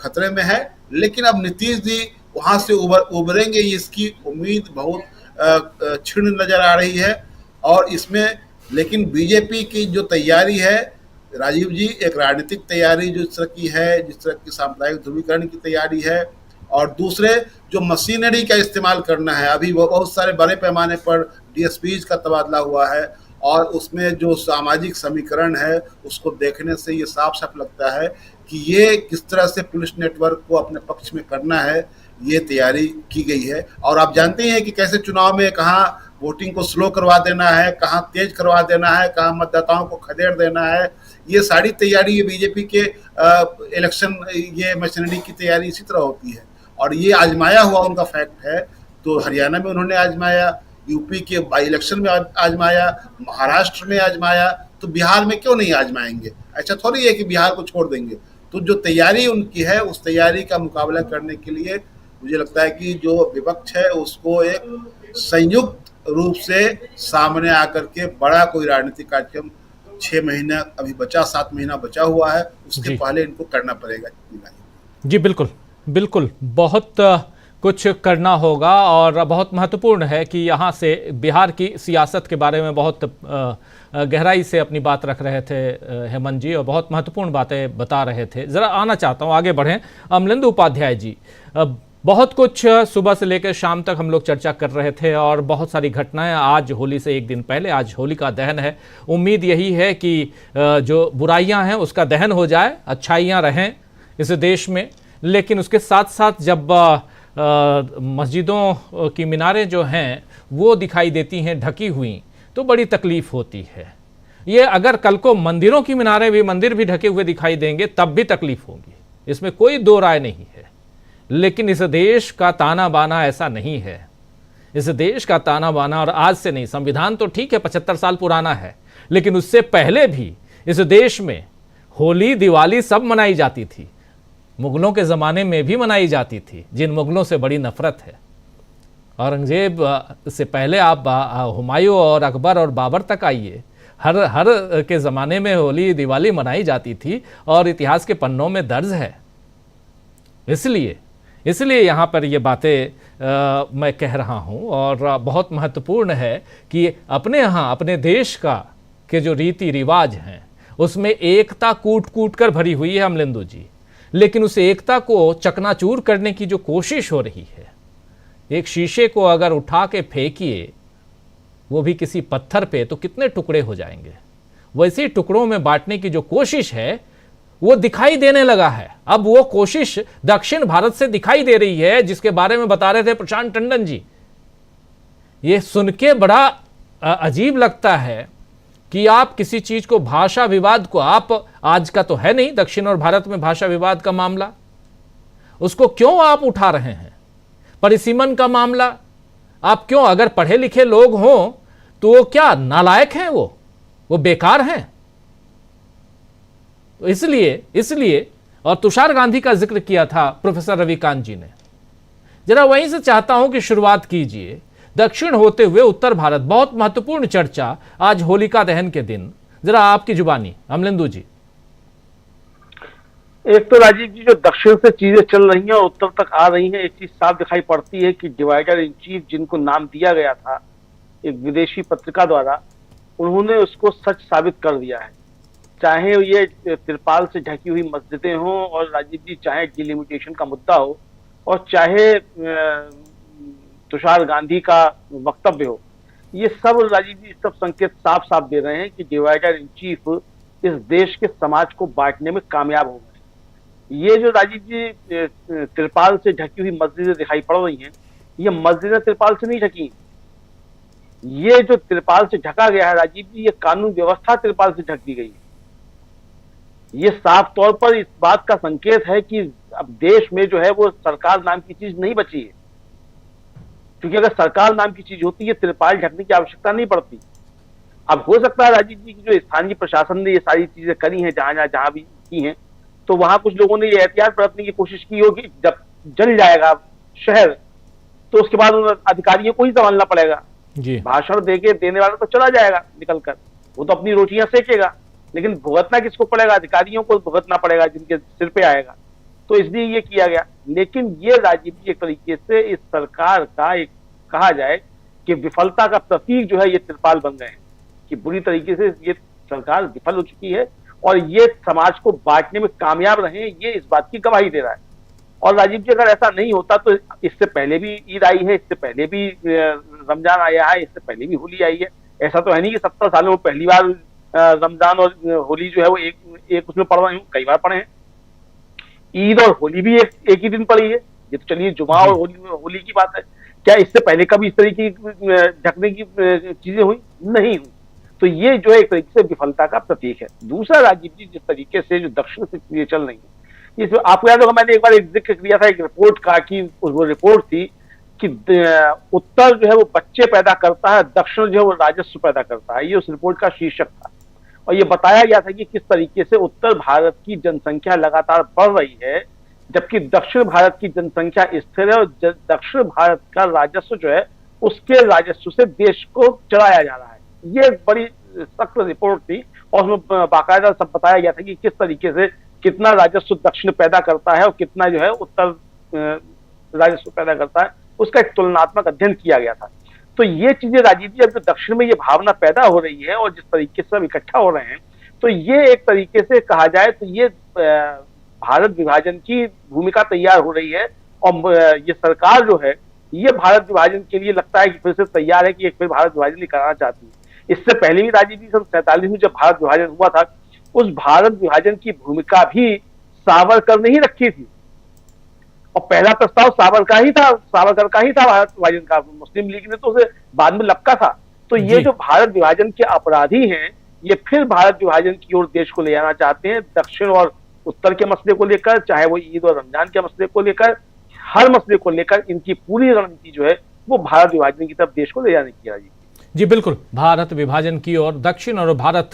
Speaker 10: खतरे में है। लेकिन अब नीतीश जी वहां से उभरेंगे, इसकी उम्मीद बहुत क्षीण नजर आ रही है। और इसमें लेकिन बीजेपी की जो तैयारी है राजीव जी, एक राजनीतिक तैयारी जो इस तरह की है, जिस तरह की सांप्रदायिक ध्रुवीकरण की तैयारी है, और दूसरे जो मशीनरी का इस्तेमाल करना है, अभी बहुत सारे बड़े पैमाने पर डीएसपीज का तबादला हुआ है, और उसमें जो सामाजिक समीकरण है उसको देखने से ये साफ साफ लगता है कि ये किस तरह से पुलिस नेटवर्क को अपने पक्ष में करना है, ये तैयारी की गई है। और आप जानते हैं कि कैसे चुनाव में कहाँ वोटिंग को स्लो करवा देना है, कहाँ तेज करवा देना है, कहाँ मतदाताओं को खदेड़ देना है। ये सारी तैयारी ये बीजेपी के इलेक्शन ये मशीनरी की तैयारी इसी तरह होती है, और ये आजमाया हुआ उनका फैक्ट है। तो हरियाणा में उन्होंने आजमाया, यूपी के बाई इलेक्शन में आजमाया, महाराष्ट्र में आजमाया, तो बिहार में क्यों नहीं आजमाएंगे? ऐसा थोड़ी है कि बिहार को छोड़ देंगे। तो जो तैयारी उनकी है उस तैयारी का मुकाबला करने के लिए मुझे लगता है कि जो विपक्ष है उसको एक संयुक्त रूप से सामने आकर के बड़ा कोई राजनीतिक कार्यक्रम 6 महीना अभी बचा, 7 महीना बचा हुआ है, उसके पहले इनको करना पड़ेगा।
Speaker 1: जी बिल्कुल बिल्कुल, बहुत कुछ करना होगा और बहुत महत्वपूर्ण है कि यहाँ से बिहार की सियासत के बारे में बहुत गहराई से अपनी बात रख रहे थे हेमंत जी और बहुत महत्वपूर्ण बातें बता रहे थे। ज़रा आना चाहता हूँ, आगे बढ़ें। अमलेंदु उपाध्याय जी, बहुत कुछ सुबह से लेकर शाम तक हम लोग चर्चा कर रहे थे और बहुत सारी घटनाएं, आज होली से एक दिन पहले आज होलिका दहन है। उम्मीद यही है कि जो बुराइयां हैं उसका दहन हो जाए, अच्छाइयां रहें इस देश में। लेकिन उसके साथ साथ जब मस्जिदों की मीनारें जो हैं वो दिखाई देती हैं ढकी हुई, तो बड़ी तकलीफ होती है। ये अगर कल को मंदिरों की मीनारें भी, मंदिर भी ढके हुए दिखाई देंगे तब भी तकलीफ होगी, इसमें कोई दो राय नहीं है। लेकिन इस देश का ताना बाना ऐसा नहीं है। इस देश का ताना बाना, और आज से नहीं, संविधान तो ठीक है 75 साल पुराना है, लेकिन उससे पहले भी इस देश में होली दिवाली सब मनाई जाती थी। मुगलों के ज़माने में भी मनाई जाती थी, जिन मुगलों से बड़ी नफरत है। औरंगजेब से पहले आप हुमायूं और अकबर और बाबर तक आइए, हर के ज़माने में होली दिवाली मनाई जाती थी और इतिहास के पन्नों में दर्ज है। इसलिए यहाँ पर ये बातें मैं कह रहा हूँ और बहुत महत्वपूर्ण है कि अपने यहाँ अपने देश के जो रीति रिवाज हैं उसमें एकता कूट कूट कर भरी हुई है अमलेंदु जी, लेकिन उस एकता को चकनाचूर करने की जो कोशिश हो रही है, एक शीशे को अगर उठा के फेंकिए वो भी किसी पत्थर पे तो कितने टुकड़े हो जाएंगे। वैसे ही टुकड़ों में बांटने की जो कोशिश है वो दिखाई देने लगा है। अब वो कोशिश दक्षिण भारत से दिखाई दे रही है, जिसके बारे में बता रहे थे प्रशांत टंडन जी। ये सुन के बड़ा अजीब लगता है कि आप किसी चीज को, भाषा विवाद को, आप आज का तो है नहीं दक्षिण और भारत में भाषा विवाद का मामला, उसको क्यों आप उठा रहे हैं? परिसीमन का मामला आप क्यों, अगर पढ़े लिखे लोग हों तो वो क्या नालायक हैं? वो बेकार हैं? इसलिए और तुषार गांधी का जिक्र किया था प्रोफेसर रविकांत जी ने। जरा वहीं से चाहता हूं कि शुरुआत कीजिए, दक्षिण होते हुए उत्तर भारत, बहुत महत्वपूर्ण चर्चा आज होलिका दहन के दिन, जरा आपकी जुबानी अमलेंदु जी।
Speaker 6: एक तो राजीव जी, जो दक्षिण से चीजें चल रही हैं और उत्तर तक आ रही हैं, एक चीज साफ दिखाई पड़ती है कि डिवाइडर इन चीफ जिनको नाम दिया गया था एक विदेशी पत्रिका द्वारा, उन्होंने उसको सच साबित कर दिया है। चाहे ये तिरपाल से ढकी हुई मस्जिदें हों और राजीव जी चाहे डिलिमिटेशन का मुद्दा हो और चाहे तुषार गांधी का वक्तव्य हो, ये सब राजीव जी सब संकेत साफ साफ दे रहे हैं कि डिवाइडर इन चीफ इस देश के समाज को बांटने में कामयाब हो गए। ये जो राजीव जी तिरपाल से ढकी हुई मस्जिदें दिखाई पड़ रही हैं, ये मस्जिदें तिरपाल से नहीं ढकी। ये जो तिरपाल से ढका गया है राजीव जी, ये कानून व्यवस्था तिरपाल से ढक दी गई है। ये साफ तौर पर इस बात का संकेत है कि अब देश में जो है वो सरकार नाम की चीज नहीं बची है, क्योंकि अगर सरकार नाम की चीज होती है तिरपाल ढकने की आवश्यकता नहीं पड़ती। अब हो सकता है राजीव जी की जो स्थानीय प्रशासन ने ये सारी चीजें करी हैं, जहां भी की हैं, तो वहां कुछ लोगों ने ये एहतियात बरतने की कोशिश की होगी, जब जल जाएगा शहर तो उसके बाद उन अधिकारियों को ही संभालना पड़ेगा। भाषण देने वाला तो चला जाएगा निकल कर, वो तो अपनी रोटियां सेकेगा, लेकिन भुगतना किसको पड़ेगा? अधिकारियों को भुगतना पड़ेगा जिनके सिर पे आएगा। तो इसलिए ये किया गया। लेकिन ये राजीव जी एक तरीके से इस सरकार का एक कहा जाए कि विफलता का प्रतीक जो है ये तिरपाल बन गए हैं, कि बुरी तरीके से ये सरकार विफल हो चुकी है और ये समाज को बांटने में कामयाब रहे, ये इस बात की गवाही दे रहा है। और राजीव जी अगर ऐसा नहीं होता तो इससे पहले भी ईद आई है, इससे पहले भी रमजान आया है, इससे पहले भी होली आई है। ऐसा तो है नहीं कि 70 सालों में पहली बार रमजान और होली जो है वो एक उसमें पढ़ रहे हूँ, कई बार पढ़े हैं। ईद और होली भी एक ही दिन पड़ी है। ये तो चलिए जुमा और होली की बात है, क्या इससे पहले कभी इस तरह की ढकने की चीजें हुई? नहीं हुई। तो ये जो है एक तरीके से विफलता का प्रतीक है। दूसरा राजीव जी, जिस तरीके से जो दक्षिण से चीजें चल रही है, इसमें आपको याद होगा मैंने एक बार एक जिक्र किया था एक रिपोर्ट का, कि वो रिपोर्ट थी कि उत्तर जो है वो बच्चे पैदा करता है, दक्षिण जो है वो राजस्व पैदा करता है। ये उस रिपोर्ट का शीर्षक था और ये बताया गया था कि किस तरीके से उत्तर भारत की जनसंख्या लगातार बढ़ रही है, जबकि दक्षिण भारत की जनसंख्या स्थिर है और दक्षिण भारत का राजस्व जो है उसके राजस्व से देश को चलाया जा रहा है। ये एक बड़ी सख्त रिपोर्ट थी और उसमें बाकायदा सब बताया गया था कि किस तरीके से कितना राजस्व दक्षिण पैदा करता है और कितना जो है उत्तर राजस्व पैदा करता है, उसका एक तुलनात्मक अध्ययन किया गया था। तो ये चीजें राजीव जी, अब दक्षिण में ये भावना पैदा हो रही है और जिस तरीके से सब इकट्ठा हो रहे हैं, तो ये एक तरीके से कहा जाए तो ये भारत विभाजन की भूमिका तैयार हो रही है और ये सरकार जो है ये भारत विभाजन के लिए लगता है कि फिर से तैयार है कि एक फिर भारत विभाजन कराना चाहती है। इससे पहले भी राजीव जी 1947 में जब भारत विभाजन हुआ था, उस भारत विभाजन की भूमिका भी सावरकर ने ही रखी थी और पहला प्रस्ताव सावरकर का ही था भारत विभाजन का। मुस्लिम लीग ने तो उसे बाद में लपका था। तो ये जो भारत विभाजन के अपराधी हैं, ये फिर भारत विभाजन की ओर देश को ले जाना चाहते हैं, दक्षिण और उत्तर के मसले को लेकर, चाहे वो ईद और रमजान के मसले को लेकर, हर मसले को लेकर इनकी पूरी रणनीति जो है वो भारत विभाजन की तरफ देश को ले जाने की है।
Speaker 1: जी बिल्कुल, भारत विभाजन की ओर, दक्षिण और भारत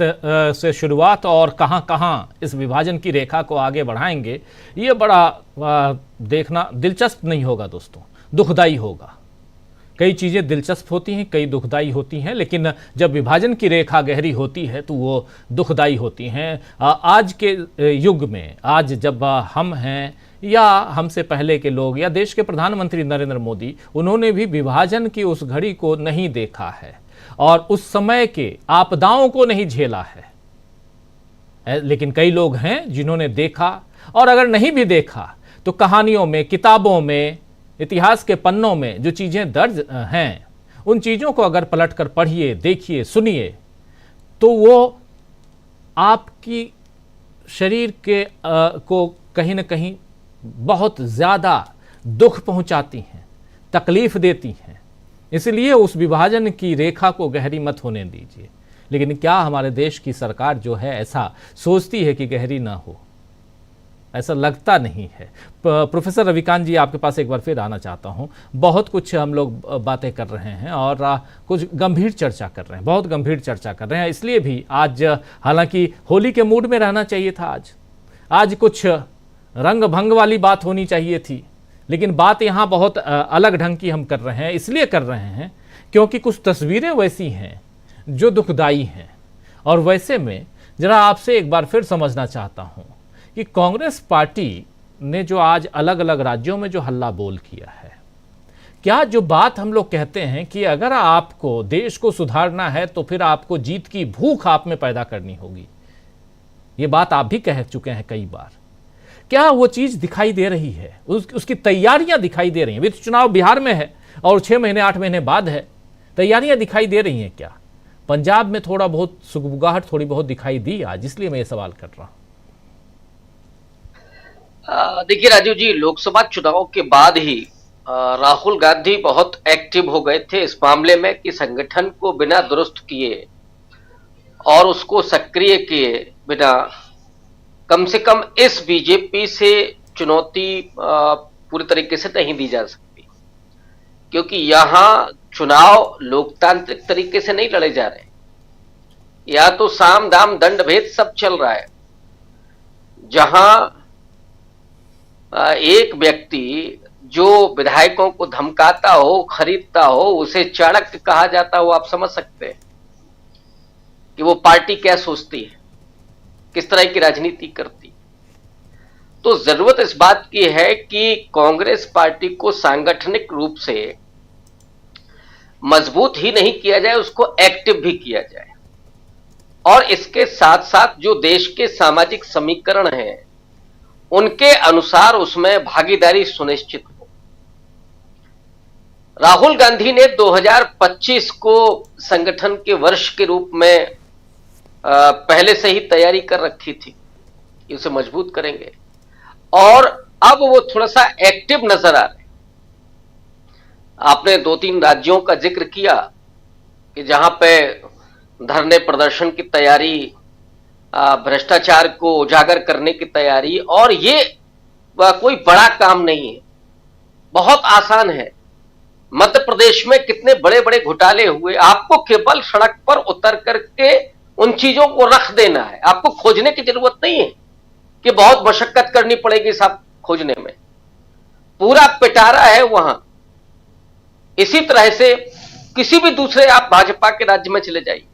Speaker 1: से शुरुआत और कहां कहां इस विभाजन की रेखा को आगे बढ़ाएंगे, ये बड़ा देखना दिलचस्प नहीं होगा दोस्तों, दुखदाई होगा। कई चीज़ें दिलचस्प होती हैं, कई दुखदाई होती हैं, लेकिन जब विभाजन की रेखा गहरी होती है तो वो दुखदाई होती हैं। आज के युग में, आज जब हम हैं या हमसे पहले के लोग या देश के प्रधानमंत्री नरेंद्र मोदी, उन्होंने भी विभाजन की उस घड़ी को नहीं देखा है और उस समय के आपदाओं को नहीं झेला है। लेकिन कई लोग हैं जिन्होंने देखा, और अगर नहीं भी देखा तो कहानियों में, किताबों में, इतिहास के पन्नों में जो चीज़ें दर्ज हैं, उन चीज़ों को अगर पलटकर पढ़िए, देखिए, सुनिए, तो वो आपकी शरीर के को कहीं ना कहीं बहुत ज़्यादा दुख पहुंचाती हैं, तकलीफ देती हैं। इसलिए उस विभाजन की रेखा को गहरी मत होने दीजिए। लेकिन क्या हमारे देश की सरकार जो है ऐसा सोचती है कि गहरी ना हो? ऐसा लगता नहीं है। प्रोफेसर रविकांत जी, आपके पास एक बार फिर आना चाहता हूं। बहुत कुछ हम लोग बातें कर रहे हैं और कुछ गंभीर चर्चा कर रहे हैं, बहुत गंभीर चर्चा कर रहे हैं। इसलिए भी आज, हालांकि होली के मूड में रहना चाहिए था, आज कुछ रंग भंग वाली बात होनी चाहिए थी, लेकिन बात यहाँ बहुत अलग ढंग की हम कर रहे हैं। इसलिए कर रहे हैं क्योंकि कुछ तस्वीरें वैसी हैं जो दुखदाई हैं। और वैसे में जरा आपसे एक बार फिर समझना चाहता हूँ कि कांग्रेस पार्टी ने जो आज अलग अलग राज्यों में जो हल्ला बोल किया है, क्या जो बात हम लोग कहते हैं कि अगर आपको देश को सुधारना है तो फिर आपको जीत की भूख आप में पैदा करनी होगी, ये बात आप भी कह चुके हैं कई बार, क्या वो चीज़ दिखाई दे रही है? उसकी तैयारियां दिखाई दे रही हैं? अभी चुनाव बिहार में है और 6 महीने 8 महीने बाद है, तैयारियां दिखाई दे रही हैं क्या? पंजाब में थोड़ा बहुत सुगबुगाहट थोड़ी बहुत दिखाई दी आज, इसलिए मैं ये सवाल कर रहा हूं।
Speaker 7: देखिए राजीव जी, लोकसभा चुनाव के बाद ही राहुल गांधी बहुत एक्टिव हो गए थे इस मामले में कि संगठन को बिना दुरुस्त किए और उसको सक्रिय किए बिना कम से कम इस बीजेपी से चुनौती पूरी तरीके से नहीं दी जा सकती, क्योंकि यहां चुनाव लोकतांत्रिक तरीके से नहीं लड़े जा रहे, या तो साम दाम दंड भेद सब चल रहा है। जहां एक व्यक्ति जो विधायकों को धमकाता हो, खरीदता हो, उसे चाणक्य कहा जाता हो, आप समझ सकते हैं कि वो पार्टी क्या सोचती है, किस तरह की राजनीति करती। तो जरूरत इस बात की है कि कांग्रेस पार्टी को सांगठनिक रूप से मजबूत ही नहीं किया जाए, उसको एक्टिव भी किया जाए, और इसके साथ साथ जो देश के सामाजिक समीकरण हैं उनके अनुसार उसमें भागीदारी सुनिश्चित हो। राहुल गांधी ने 2025 को संगठन के वर्ष के रूप में पहले से ही तैयारी कर रखी थी, इसे मजबूत करेंगे, और अब वो थोड़ा सा एक्टिव नजर आ रहे। आपने 2-3 राज्यों का जिक्र किया कि जहां पे धरने प्रदर्शन की तैयारी, भ्रष्टाचार को उजागर करने की तैयारी, और ये कोई बड़ा काम नहीं है, बहुत आसान है। मध्य प्रदेश में कितने बड़े बड़े घोटाले हुए, आपको केवल सड़क पर उतर करके उन चीजों को रख देना है, आपको खोजने की जरूरत नहीं है कि बहुत मशक्कत करनी पड़ेगी साहब खोजने में, पूरा पिटारा है वहां। इसी तरह से किसी भी दूसरे आप भाजपा के राज्य में चले जाइए,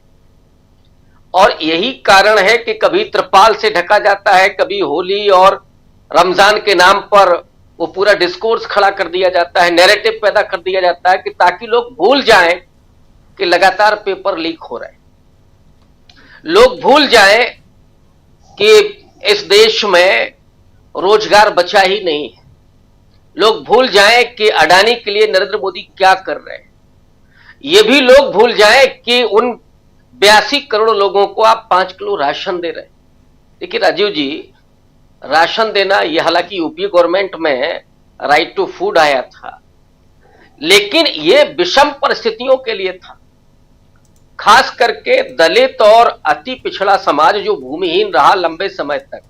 Speaker 7: और यही कारण है कि कभी त्रिपाल से ढका जाता है, कभी होली और रमजान के नाम पर वो पूरा डिस्कोर्स खड़ा कर दिया जाता है, नैरेटिव पैदा कर दिया जाता है कि ताकि लोग भूल जाएं कि लगातार पेपर लीक हो रहे हैं, लोग भूल जाएं कि इस देश में रोजगार बचा ही नहीं है, लोग भूल जाएं कि अडानी के लिए नरेंद्र मोदी क्या कर रहे हैं, ये भी लोग भूल जाएं कि उन 82 करोड़ लोगों को आप 5 किलो राशन दे रहे हैं। देखिए राजीव जी, राशन देना ये हालांकि यूपी गवर्नमेंट में राइट टू फूड आया था, लेकिन ये विषम परिस्थितियों के लिए था। खास करके दलित और अति पिछड़ा समाज जो भूमिहीन रहा लंबे समय तक,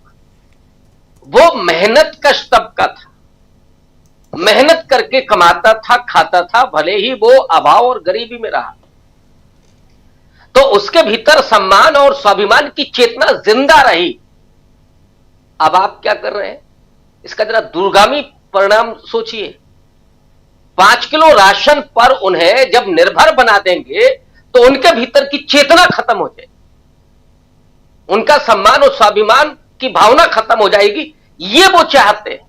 Speaker 7: वो मेहनत कश तबका था, मेहनत करके कमाता था, खाता था, भले ही वो अभाव और गरीबी में रहा, तो उसके भीतर सम्मान और स्वाभिमान की चेतना जिंदा रही। अब आप क्या कर रहे हैं, इसका जरा दूरगामी परिणाम सोचिए। 5 किलो राशन पर उन्हें जब निर्भर बना देंगे तो उनके भीतर की चेतना खत्म हो जाएगी, उनका सम्मान और स्वाभिमान की भावना खत्म हो जाएगी। ये वो चाहते हैं।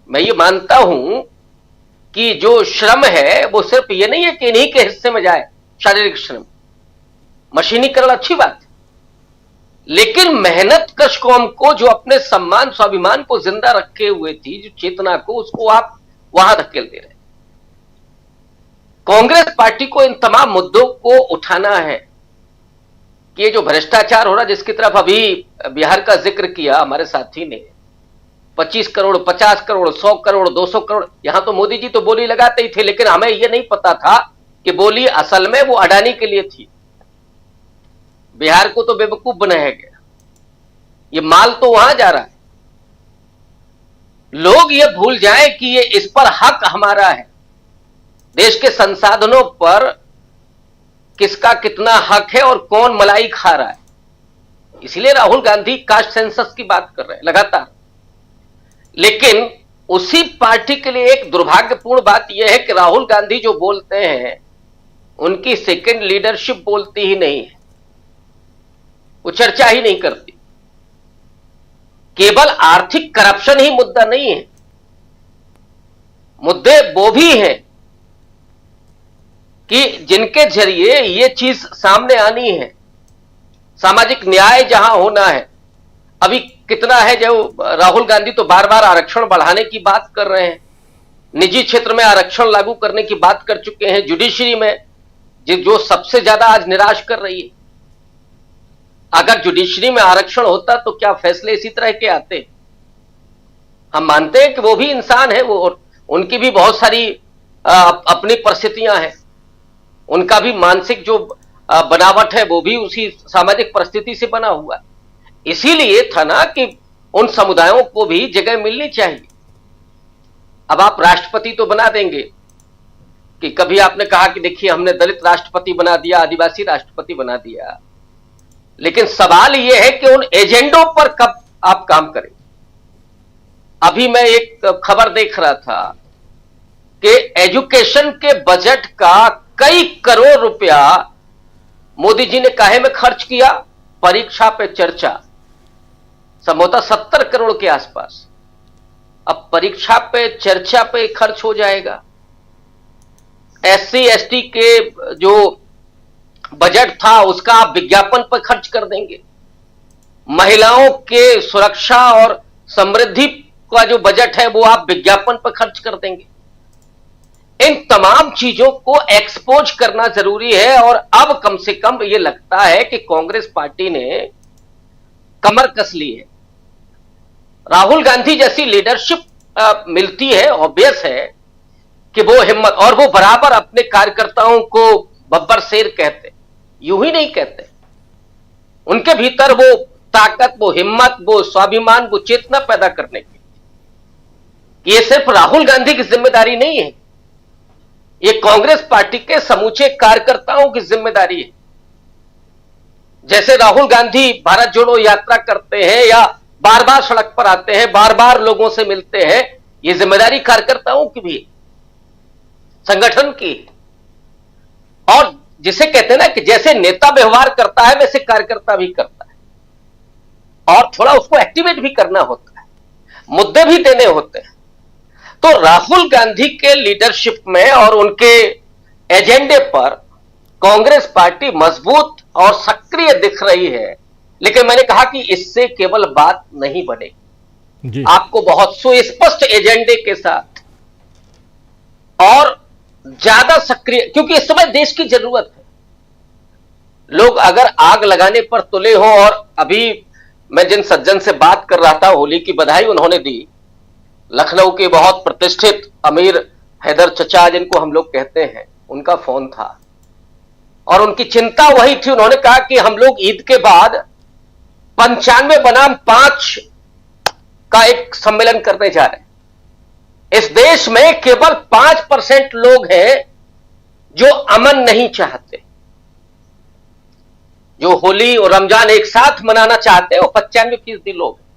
Speaker 7: मैं ये मानता हूं कि जो श्रम है वो सिर्फ ये नहीं है कि इन्हीं के हिस्से में जाए, शारीरिक श्रम, मशीनीकरण अच्छी बात है, लेकिन मेहनत कश कौम को जो अपने सम्मान स्वाभिमान को जिंदा रखे हुए थी, जो चेतना को, उसको आप वहां धकेल दे रहे हैं। कांग्रेस पार्टी को इन तमाम मुद्दों को उठाना है कि ये जो भ्रष्टाचार हो रहा, जिसकी तरफ अभी बिहार का जिक्र किया हमारे साथी ने, 25 करोड़, 50 करोड़, 100 करोड़, 200 करोड़, यहां तो मोदी जी तो बोली लगाते ही थे, लेकिन हमें यह नहीं पता था कि बोली असल में वो अडानी के लिए थी। बिहार को तो बेवकूफ बनाया गया, ये माल तो वहां जा रहा है। लोग ये भूल जाएं कि ये इस पर हक हमारा है, देश के संसाधनों पर किसका कितना हक है और कौन मलाई खा रहा है। इसलिए राहुल गांधी कास्ट सेंसस की बात कर रहे हैं लगातार, लेकिन उसी पार्टी के लिए एक दुर्भाग्यपूर्ण बात यह है कि राहुल गांधी जो बोलते हैं उनकी सेकंड लीडरशिप बोलती ही नहीं है, वो चर्चा ही नहीं करती। केवल आर्थिक करप्शन ही मुद्दा नहीं है, मुद्दे वो भी हैं कि जिनके जरिए ये चीज सामने आनी है, सामाजिक न्याय जहां होना है। अभी कितना है जो राहुल गांधी तो बार बार आरक्षण बढ़ाने की बात कर रहे हैं, निजी क्षेत्र में आरक्षण लागू करने की बात कर चुके हैं, जुडिशरी में जो सबसे ज्यादा आज निराश कर रही है। अगर जुडिशरी में आरक्षण होता तो क्या फैसले इसी तरह के आते? हम मानते हैं कि वो भी इंसान है, वो उनकी भी बहुत सारी अपनी परिस्थितियां हैं, उनका भी मानसिक जो बनावट है वो भी उसी सामाजिक परिस्थिति से बना हुआ है। इसीलिए था ना कि उन समुदायों को भी जगह मिलनी चाहिए। अब आप राष्ट्रपति तो बना देंगे, कि कभी आपने कहा कि देखिए हमने दलित राष्ट्रपति बना दिया, आदिवासी राष्ट्रपति बना दिया, लेकिन सवाल यह है कि उन एजेंडों पर कब आप काम करें। अभी मैं एक खबर देख रहा था कि एजुकेशन के बजट का कई करोड़ रुपया मोदी जी ने काहे में खर्च किया? परीक्षा पे चर्चा, संभवतः 70 करोड़ के आसपास। अब परीक्षा पे चर्चा पे खर्च हो जाएगा। SC/ST के जो बजट था उसका आप विज्ञापन पर खर्च कर देंगे। महिलाओं के सुरक्षा और समृद्धि का जो बजट है वो आप विज्ञापन पर खर्च कर देंगे। इन तमाम चीजों को एक्सपोज करना जरूरी है, और अब कम से कम ये लगता है कि कांग्रेस पार्टी ने कमर कस ली है। राहुल गांधी जैसी लीडरशिप मिलती है, ऑब्वियस है कि वो हिम्मत, और वो बराबर अपने कार्यकर्ताओं को बब्बर शेर कहते, यूं ही नहीं कहते। उनके भीतर वो ताकत, वो हिम्मत, वो स्वाभिमान, वो चेतना पैदा करने की। ये सिर्फ राहुल गांधी की जिम्मेदारी नहीं है, ये कांग्रेस पार्टी के समूचे कार्यकर्ताओं की जिम्मेदारी है। जैसे राहुल गांधी भारत जोड़ो यात्रा करते हैं या बार बार सड़क पर आते हैं, बार बार लोगों से मिलते हैं। ये जिम्मेदारी कार्यकर्ताओं की भी, संगठन की। और जिसे कहते हैं ना कि जैसे नेता व्यवहार करता है वैसे कार्यकर्ता भी करता है, और थोड़ा उसको एक्टिवेट भी करना होता है, मुद्दे भी देने होते हैं। तो राहुल गांधी के लीडरशिप में और उनके एजेंडे पर कांग्रेस पार्टी मजबूत और सक्रिय दिख रही है। लेकिन मैंने कहा कि इससे केवल बात नहीं बनेगी, आपको बहुत सुस्पष्ट एजेंडे के साथ और ज्यादा सक्रिय, क्योंकि इस समय देश की जरूरत है। लोग अगर आग लगाने पर तुले हो, और अभी मैं जिन सज्जन से बात कर रहा था, होली की बधाई उन्होंने दी, लखनऊ के बहुत प्रतिष्ठित अमीर हैदर चचा जिनको हम लोग कहते हैं, उनका फोन था और उनकी चिंता वही थी। उन्होंने कहा कि हम लोग ईद के बाद 95 बनाम 5 का एक सम्मेलन करने जा रहे हैं। इस देश में केवल 5% लोग हैं जो अमन नहीं चाहते, जो होली और रमजान एक साथ मनाना चाहते हैं वो 95% लोग हैं।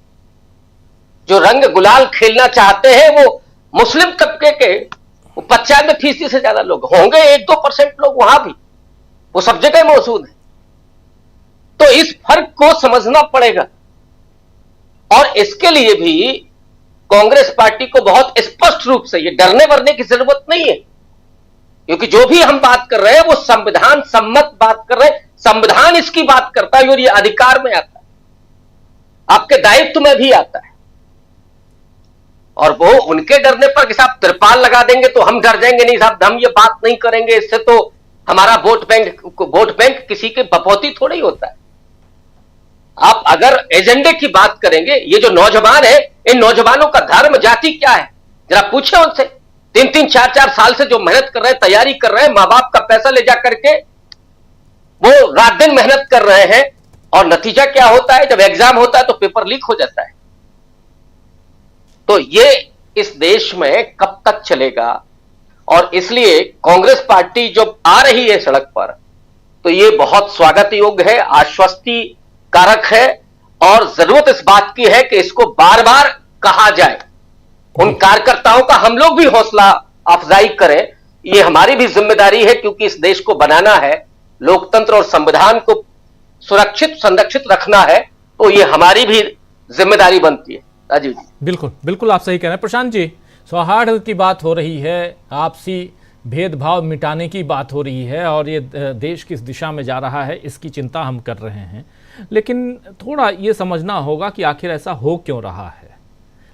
Speaker 7: जो रंग गुलाल खेलना चाहते हैं वो मुस्लिम तबके के 95% से ज्यादा लोग होंगे। 1-2% लोग वहां भी, वो सब जगह मौजूद है। तो इस फर्क को समझना पड़ेगा, और इसके लिए भी कांग्रेस पार्टी को बहुत स्पष्ट रूप से, ये डरने वरने की जरूरत नहीं है, क्योंकि जो भी हम बात कर रहे हैं वो संविधान सम्मत बात कर रहे हैं। संविधान इसकी बात करता है और ये अधिकार में आता है, आपके दायित्व में भी आता है। और वो उनके डरने पर कि साहब त्रिपाल लगा देंगे तो हम डर जाएंगे, नहीं साहब हम ये बात नहीं करेंगे, इससे तो हमारा वोट बैंक किसी के बपौती थोड़ा ही होता है। आप अगर एजेंडे की बात करेंगे, ये जो नौजवान है, इन नौजवानों का धर्म जाति क्या है जरा पूछे उनसे। 3-3, 4-4 साल से जो मेहनत कर रहे हैं, तैयारी कर रहे हैं, मां बाप का पैसा ले जा करके वो रात दिन मेहनत कर रहे हैं, और नतीजा क्या होता है, जब एग्जाम होता है तो पेपर लीक हो जाता है। तो ये इस देश में कब तक चलेगा? और इसलिए कांग्रेस पार्टी जो आ रही है सड़क पर, तो ये बहुत स्वागत योग्य है, आश्वस्ति कारक है, और जरूरत इस बात की है कि इसको बार बार कहा जाए। उन कार्यकर्ताओं का हम लोग भी हौसला अफजाई करें, ये हमारी भी जिम्मेदारी है, क्योंकि इस देश को बनाना है, लोकतंत्र और संविधान को सुरक्षित संरक्षित रखना है, तो ये हमारी भी जिम्मेदारी बनती है। राजीव जी,
Speaker 1: बिल्कुल बिल्कुल आप सही कह रहे हैं। प्रशांत जी, सौहार्द की बात हो रही है, आपसी भेदभाव मिटाने की बात हो रही है, और ये देश किस दिशा में जा रहा है इसकी चिंता हम कर रहे हैं। लेकिन थोड़ा ये समझना होगा कि आखिर ऐसा हो क्यों रहा है।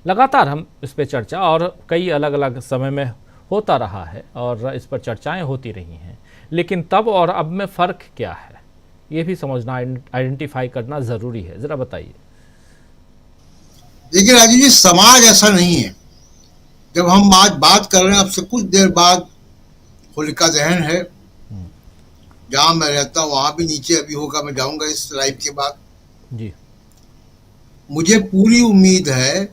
Speaker 1: लगातार हम इस पर चर्चा और कई अलग अलग समय में होता रहा है, और इस पर चर्चाएं होती रही हैं, लेकिन तब और अब में फ़र्क क्या है ये भी समझना, आइडेंटिफाई करना ज़रूरी है। ज़रा बताइए।
Speaker 8: देखिए राजीव जी, समाज ऐसा नहीं है। जब हम आज बात कर रहे हैं, अब से कुछ देर बाद होलिका दहन है, जहां मैं रहता हूं वहां भी नीचे अभी होगा, मैं जाऊंगा इस लाइव के बाद
Speaker 1: जी।
Speaker 8: मुझे पूरी उम्मीद है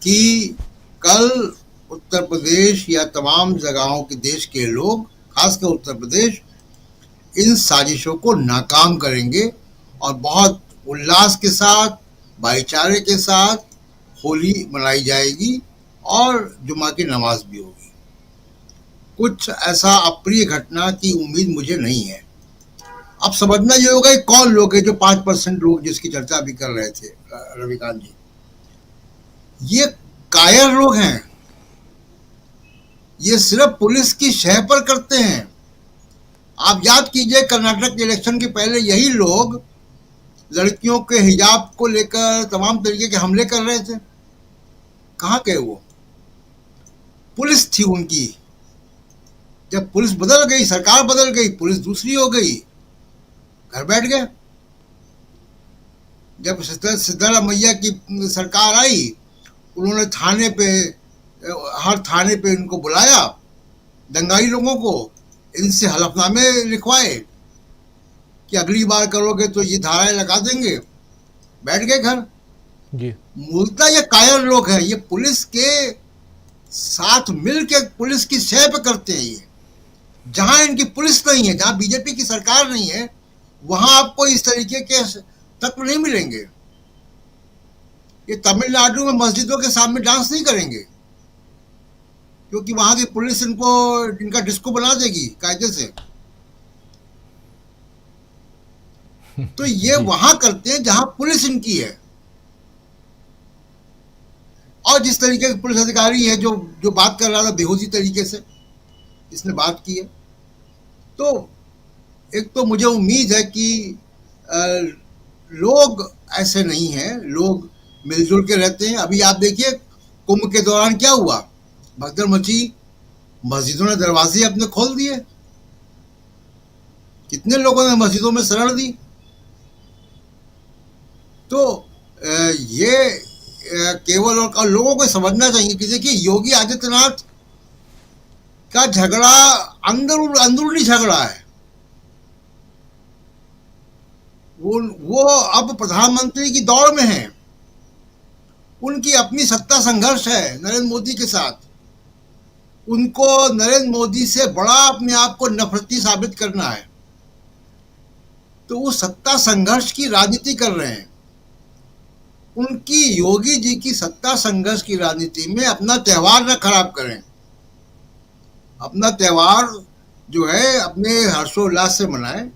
Speaker 8: कि कल उत्तर प्रदेश या तमाम जगहों के देश के लोग, खासकर उत्तर प्रदेश, इन साजिशों को नाकाम करेंगे और बहुत उल्लास के साथ, भाईचारे के साथ होली मनाई जाएगी और जुमा की नमाज भी होगी। कुछ ऐसा अप्रिय घटना की उम्मीद मुझे नहीं है। अब समझना ये होगा कि कौन लोग हैं जो 5% लोग जिसकी चर्चा अभी कर रहे थे रविकांत जी, ये कायर लोग हैं। ये सिर्फ पुलिस की शह पर करते हैं। आप याद कीजिए, कर्नाटक के इलेक्शन के पहले यही लोग लड़कियों के हिजाब को लेकर तमाम तरीके के हमले कर रहे थे। कहाँ गए वो? पुलिस थी उनकी। जब पुलिस बदल गई, सरकार बदल गई, पुलिस दूसरी हो गई, घर बैठ गए। जब सिद्धरामैया की सरकार आई, उन्होंने थाने पे, हर थाने पे इनको बुलाया, दंगाई लोगों को, इनसे हलफनामे लिखवाए कि अगली बार करोगे तो ये धाराएं लगा देंगे। बैठ गए घर
Speaker 1: जी।
Speaker 8: मूलतः ये कायर लोग हैं। ये पुलिस के साथ मिल के पुलिस की शह पे करते हैं। ये जहां इनकी पुलिस नहीं है, जहां बीजेपी की सरकार नहीं है, वहां आपको इस तरीके के तत्व नहीं मिलेंगे। कि तमिलनाडु में मस्जिदों के सामने डांस नहीं करेंगे, क्योंकि वहां की पुलिस इनका डिस्को बना देगी कायदे से। तो ये वहां करते हैं जहां पुलिस इनकी है। और जिस तरीके के पुलिस अधिकारी है जो बात कर रहा था बेहोशी तरीके से इसने बात की है, तो एक तो मुझे उम्मीद है कि लोग ऐसे नहीं हैं, लोग मिलजुल के रहते हैं। अभी आप देखिए कुंभ के दौरान क्या हुआ, भगदड़ मची, मस्जिदों ने दरवाजे अपने खोल दिए, कितने लोगों ने मस्जिदों में शरण दी। तो ये केवल और लोगों को समझना चाहिए कि देखिए योगी आदित्यनाथ का झगड़ा अंदरूनी झगड़ा है। वो अब प्रधानमंत्री की दौड़ में है, उनकी अपनी सत्ता संघर्ष है नरेंद्र मोदी के साथ। उनको नरेंद्र मोदी से बड़ा अपने आप को नफरती साबित करना है, तो वो सत्ता संघर्ष की राजनीति कर रहे हैं। उनकी योगी जी की सत्ता संघर्ष की राजनीति में अपना त्यौहार न खराब करें। अपना त्यौहार जो है अपने हर्षोल्लास से मनाएं।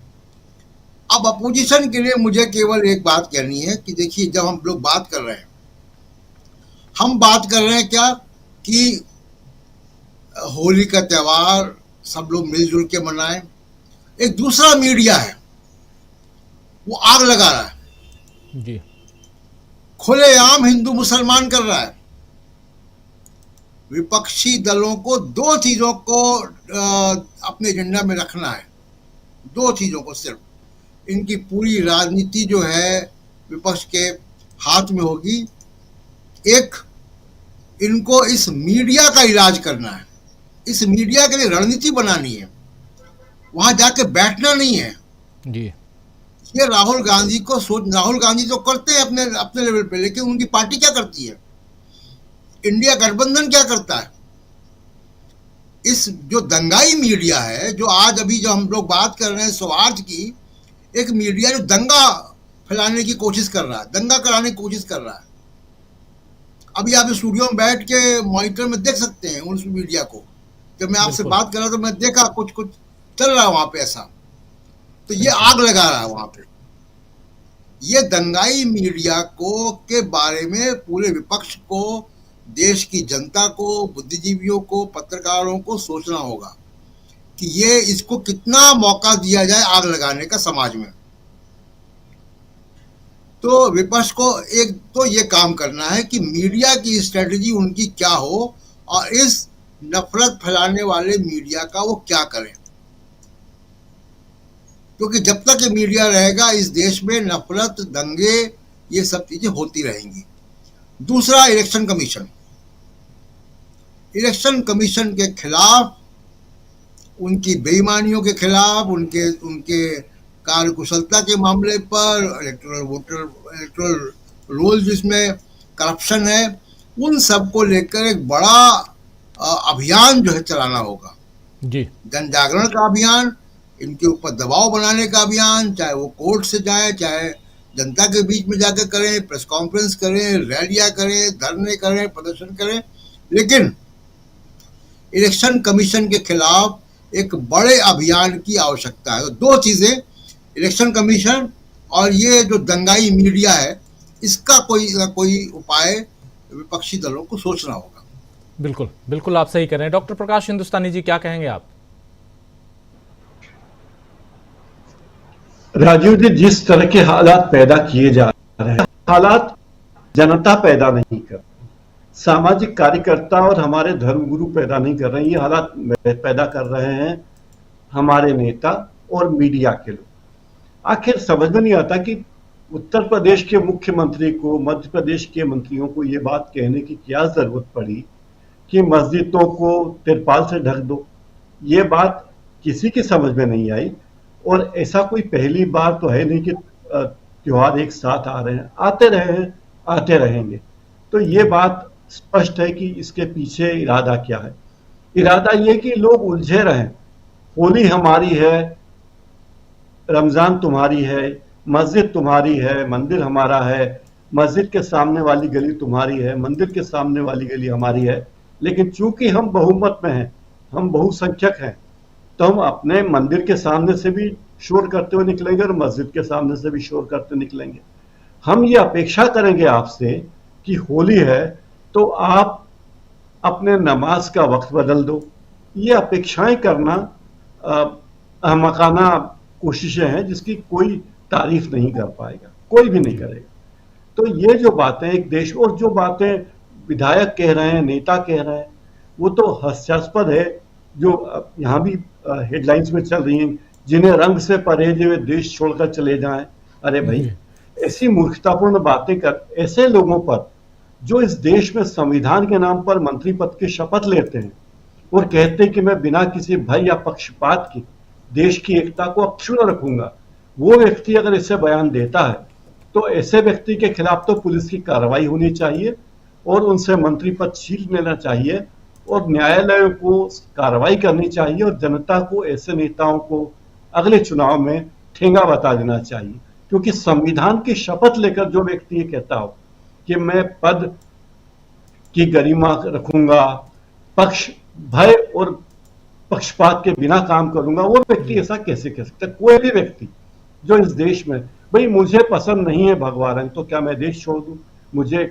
Speaker 8: अब अपोजिशन के लिए मुझे केवल एक बात कहनी है कि देखिए, जब हम लोग बात कर रहे हैं, हम बात कर रहे हैं क्या कि होली का त्यौहार सब लोग मिलजुल के मनाएं। एक दूसरा मीडिया है वो आग लगा रहा है
Speaker 1: जी,
Speaker 8: खुलेआम हिंदू मुसलमान कर रहा है। विपक्षी दलों को दो चीजों को अपने एजेंडा में रखना है, दो चीजों को सिर्फ। इनकी पूरी राजनीति जो है विपक्ष के हाथ में होगी। एक, इनको इस मीडिया का इलाज करना है, इस मीडिया के लिए रणनीति बनानी है, वहां जाके बैठना नहीं है
Speaker 1: जी।
Speaker 8: ये राहुल गांधी तो करते हैं अपने लेवल पे, लेकिन उनकी पार्टी क्या करती है, इंडिया गठबंधन क्या करता है। इस जो दंगाई मीडिया है, जो आज अभी जो हम लोग बात कर रहे हैं सौहार्द की, एक मीडिया जो दंगा फैलाने की कोशिश कर रहा है, दंगा कराने की कोशिश कर रहा है। अभी आप स्टूडियो में बैठ के मॉनिटर में देख सकते हैं उस मीडिया को। जब मैं आपसे बात कर रहा तो मैं देखा कुछ चल रहा है वहां पे ऐसा, तो ये आग लगा रहा है वहां पे। ये दंगाई मीडिया को के बारे में पूरे विपक्ष को, देश की जनता को, बुद्धिजीवियों को, पत्रकारों को सोचना होगा कि ये इसको कितना मौका दिया जाए आग लगाने का समाज में। तो विपक्ष को एक तो ये काम करना है कि मीडिया की स्ट्रेटजी उनकी क्या हो और इस नफरत फैलाने वाले मीडिया का वो क्या करें, क्योंकि जब तक ये मीडिया रहेगा इस देश में नफरत, दंगे, ये सब चीजें होती रहेंगी। दूसरा, इलेक्शन कमीशन के खिलाफ, उनकी बेईमानियों के खिलाफ, उनके कार्यकुशलता के मामले पर, इलेक्टोरल रोल जिसमें करप्शन है, उन सब को लेकर एक बड़ा अभियान जो है चलाना होगा
Speaker 1: जी।
Speaker 8: जन जागरण का अभियान, इनके ऊपर दबाव बनाने का अभियान, चाहे वो कोर्ट से जाए, चाहे जनता के बीच में जाकर करें, प्रेस कॉन्फ्रेंस करें, रैलियां करें, धरने करें, प्रदर्शन करें, लेकिन इलेक्शन कमीशन के खिलाफ एक बड़े अभियान की आवश्यकता है। तो दो चीजें, इलेक्शन कमीशन और ये जो दंगाई मीडिया है, इसका कोई उपाय विपक्षी दलों को सोचना होगा।
Speaker 1: बिल्कुल बिल्कुल, आप सही कह रहे हैं। डॉक्टर प्रकाश हिंदुस्तानी जी, क्या कहेंगे आप?
Speaker 9: राजीव जी, जिस तरह के हालात पैदा किए जा रहे हैं, हालात जनता पैदा नहीं कर, सामाजिक कार्यकर्ता और हमारे धर्मगुरु पैदा नहीं कर रहे हैं, ये हालात पैदा कर रहे हैं हमारे नेता और मीडिया के लोग। आखिर समझ में नहीं आता कि उत्तर प्रदेश के मुख्यमंत्री को, मध्य प्रदेश के मंत्रियों को ये बात कहने की क्या जरूरत पड़ी कि मस्जिदों को तिरपाल से ढक दो। ये बात किसी की समझ में नहीं आई, और ऐसा कोई पहली बार तो है नहीं कि त्योहार एक साथ आ रहे हैं, आते रहे हैं, आते रहेंगे। तो ये बात स्पष्ट है कि इसके पीछे इरादा क्या है। इरादा ये कि लोग उलझे रहें, होली हमारी है, रमजान तुम्हारी है, मस्जिद तुम्हारी है, मंदिर हमारा है, मस्जिद के सामने वाली गली तुम्हारी है, मंदिर के सामने वाली गली हमारी है, लेकिन चूंकि हम बहुमत में हैं, हम बहुसंख्यक हैं, तो हम अपने मंदिर के सामने से भी शोर करते हुए निकलेंगे और मस्जिद के सामने से भी शोर करते निकलेंगे। हम ये अपेक्षा करेंगे आपसे कि होली है तो आप अपने नमाज का वक्त बदल दो। ये अपेक्षाएं करना अहमकाना कोशिशें हैं जिसकी कोई तारीफ नहीं कर पाएगा, कोई भी नहीं करेगा। तो ये जो बातें एक देश, और जो बातें विधायक कह रहे हैं, नेता कह रहे हैं, वो तो हास्यास्पद है। जो यहाँ भी हेडलाइंस में चल रही हैं, जिन्हें रंग से परहेज वे देश छोड़कर चले जाएं। अरे भाई, ऐसी मूर्खतापूर्ण बातें कर ऐसे लोगों पर जो इस देश में संविधान के नाम पर मंत्री पद की शपथ लेते हैं और कहते हैं कि मैं बिना किसी भय या पक्षपात की देश की एकता को अक्षुण्ण रखूंगा, वो व्यक्ति अगर इसे बयान देता है तो ऐसे व्यक्ति के खिलाफ तो पुलिस की कार्रवाई होनी चाहिए और उनसे मंत्री पद छीन लेना चाहिए और न्यायालयों को कार्रवाई करनी चाहिए और जनता को ऐसे नेताओं को अगले चुनाव में ठेंगा बता देना चाहिए। क्योंकि संविधान की शपथ लेकर जो व्यक्ति ये कहता हो कि मैं पद की गरिमा रखूंगा, पक्ष भय और पक्षपात के बिना काम करूंगा, वो व्यक्ति ऐसा कैसे कह सकता है? कोई भी व्यक्ति जो इस देश में, भाई मुझे पसंद नहीं है भगवा रंग तो क्या मैं देश छोड़ दूं, मुझे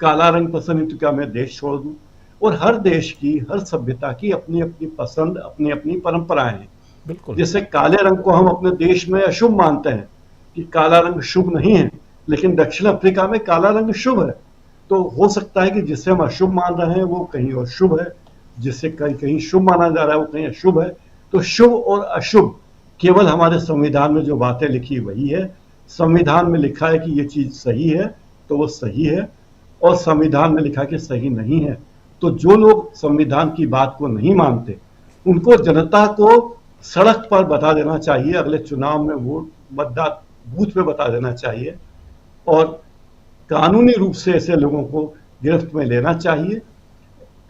Speaker 9: काला रंग पसंद है तो क्या मैं देश छोड़ दूं? और हर देश की, हर सभ्यता की अपनी अपनी पसंद, अपनी अपनी परंपराएं हैं।
Speaker 1: बिल्कुल।
Speaker 9: जैसे काले रंग को हम अपने देश में अशुभ मानते हैं कि काला रंग शुभ नहीं है, लेकिन दक्षिण अफ्रीका में काला रंग शुभ है। तो हो सकता है कि जिसे हम अशुभ मान रहे हैं वो कहीं और शुभ है, जिसे कहीं शुभ माना जा रहा है वो कहीं अशुभ है। तो शुभ और अशुभ केवल हमारे संविधान में जो बातें लिखी वही है। संविधान में लिखा है कि ये चीज सही है तो वो सही है, और संविधान में लिखा कि सही नहीं है तो जो लोग संविधान की बात को नहीं मानते उनको जनता को सड़क पर बता देना चाहिए, अगले चुनाव में वोट मतदान बूथ पे बता देना चाहिए और कानूनी रूप से ऐसे लोगों को गिरफ्त में लेना चाहिए।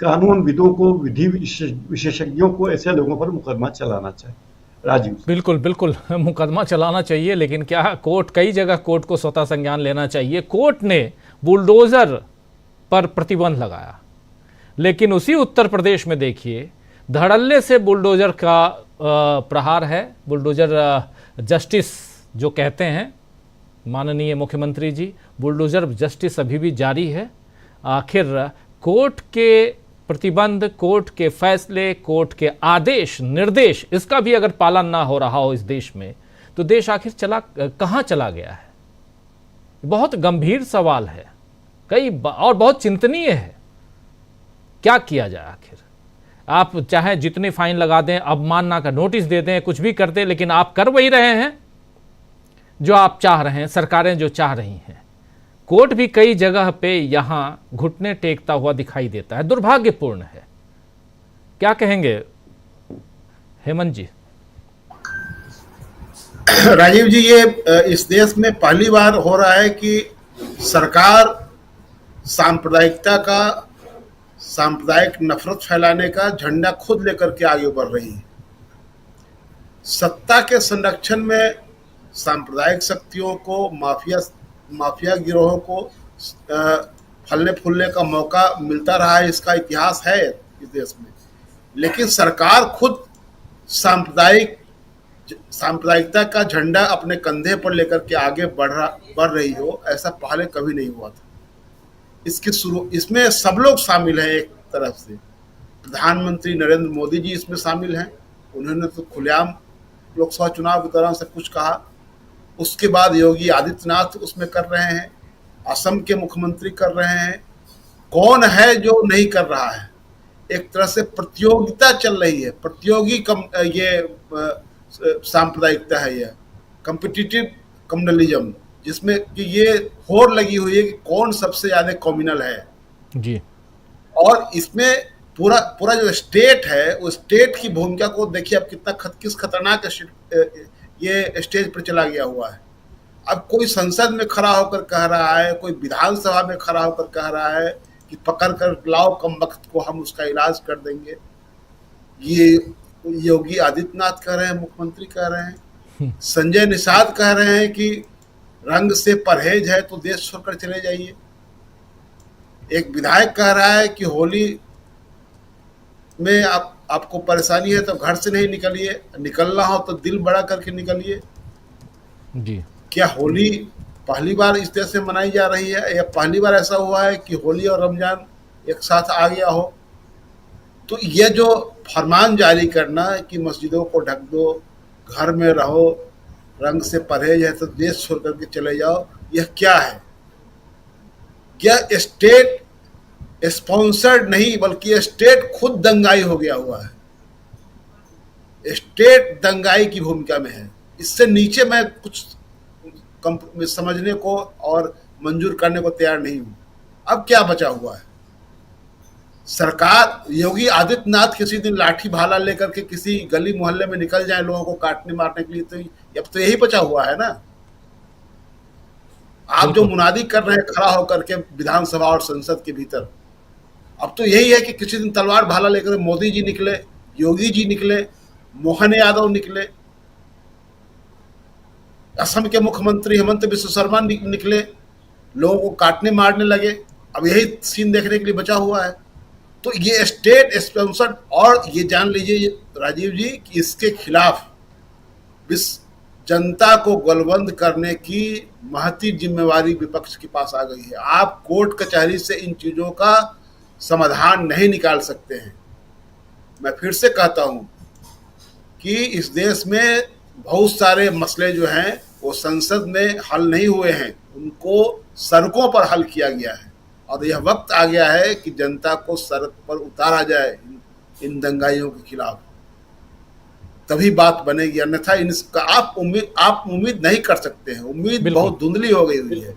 Speaker 9: कानूनविदों को, विधि विशेषज्ञों को ऐसे लोगों पर मुकदमा चलाना चाहिए। राजीव,
Speaker 1: बिल्कुल बिल्कुल मुकदमा चलाना चाहिए, लेकिन क्या कोर्ट, कई जगह कोर्ट को स्वतः संज्ञान लेना चाहिए। कोर्ट ने बुलडोजर पर प्रतिबंध लगाया, लेकिन उसी उत्तर प्रदेश में देखिए धड़ल्ले से बुलडोजर का प्रहार है। बुलडोजर जस्टिस जो कहते हैं माननीय मुख्यमंत्री जी, बुलडोजर जस्टिस अभी भी जारी है। आखिर कोर्ट के प्रतिबंध, कोर्ट के फैसले, कोर्ट के आदेश निर्देश, इसका भी अगर पालन ना हो रहा हो इस देश में तो देश आखिर कहाँ चला गया है? बहुत गंभीर सवाल है, और बहुत चिंतनीय है। क्या किया जाए आखिर? आप चाहे जितने फाइन लगा दें, अवमानना का नोटिस दे दें, कुछ भी कर दें, लेकिन आप कर वही रहे हैं जो आप चाह रहे हैं, सरकारें जो चाह रही हैं। कोर्ट भी कई जगह पे यहां घुटने टेकता हुआ दिखाई देता है, दुर्भाग्यपूर्ण है। क्या कहेंगे हेमंत जी?
Speaker 10: राजीव जी, ये इस देश में पहली बार हो रहा है कि सरकार सांप्रदायिक नफरत फैलाने का झंडा खुद लेकर के आगे बढ़ रही है। सत्ता के संरक्षण में सांप्रदायिक शक्तियों को, माफिया गिरोहों को फलने फूलने का मौका मिलता रहा है, इसका इतिहास है इस देश में। लेकिन सरकार खुद सांप्रदायिकता का झंडा अपने कंधे पर लेकर के आगे बढ़ रही हो, ऐसा पहले कभी नहीं हुआ था। इसमें सब लोग शामिल हैं। एक तरफ से प्रधानमंत्री नरेंद्र मोदी जी इसमें शामिल हैं, उन्होंने तो खुलेआम लोकसभा चुनाव के दौरान सब कुछ कहा। उसके बाद योगी आदित्यनाथ उसमें कर रहे हैं, असम के मुख्यमंत्री कर रहे हैं। कौन है जो नहीं कर रहा है? एक तरह से प्रतियोगिता चल रही है, ये सांप्रदायिकता है, यह कॉम्पिटिटिव कम्युनलिज्म, जिसमें कि ये होड़ लगी हुई है कि कौन सबसे ज्यादा कॉम्युनल है
Speaker 1: जी।
Speaker 10: और इसमें पूरा जो स्टेट है, उस स्टेट की भूमिका को देखिए अब किस खतरनाक ये स्टेज पर चला गया हुआ है। अब कोई संसद में खड़ा होकर कह रहा है, कोई विधानसभा में खड़ा होकर कह रहा है कि पकड़ कर लाओ कम वक्त को, हम उसका इलाज कर देंगे। ये योगी आदित्यनाथ कह रहे हैं, मुख्यमंत्री कह रहे हैं, संजय निषाद कह रहे हैं कि रंग से परहेज है तो देश छोड़कर चले जाइए। एक विधायक कह रहा है कि होली में आपको परेशानी है तो घर से नहीं निकलिए, निकलना हो तो दिल बड़ा करके निकलिए।
Speaker 1: जी,
Speaker 10: क्या होली पहली बार इस देश में मनाई जा रही है या पहली बार ऐसा हुआ है कि होली और रमजान एक साथ आ गया हो? तो ये जो फरमान जारी करना कि मस्जिदों को ढक दो, घर में रहो, रंग से परहेज है तो देश छोड़ करके चले जाओ, यह क्या है? क्या स्टेट स्पॉन्सर्ड नहीं बल्कि स्टेट खुद दंगाई हो गया हुआ है, स्टेट दंगाई की भूमिका में है। इससे नीचे मैं कुछ समझने को और मंजूर करने को तैयार नहीं हूं। अब क्या बचा हुआ है? सरकार योगी आदित्यनाथ किसी दिन लाठी भाला लेकर के किसी गली मोहल्ले में निकल जाए लोगों को काटने मारने के लिए, तो अब तो यही बचा हुआ है ना। आप जो मुनादी कर रहे हैं खड़ा होकर के विधानसभा और संसद के भीतर, अब तो यही है कि किसी दिन तलवार भाला लेकर मोदी जी निकले, योगी जी निकले, मोहन यादव निकले, असम के मुख्यमंत्री हेमंत बिस्व शर्मा निकले, लोगों को काटने मारने लगे। अब यही सीन देखने के लिए बचा हुआ है। तो ये स्टेट स्पॉन्सर्ड, और ये जान लीजिए राजीव जी कि इसके खिलाफ जनता को गोलबंद करने की महती जिम्मेवारी विपक्ष के पास आ गई है। आप कोर्ट कचहरी से इन चीजों का समाधान नहीं निकाल सकते हैं। मैं फिर से कहता हूं कि इस देश में बहुत सारे मसले जो हैं वो संसद में हल नहीं हुए हैं, उनको सड़कों पर हल किया गया है। और यह वक्त आ गया है कि जनता को सड़क पर उतारा जाए इन दंगाइयों के खिलाफ, तभी बात बनेगी। अन्यथा इनका आप उम्मीद नहीं कर सकते हैं। उम्मीद बहुत धुंधली हो गई हुई है।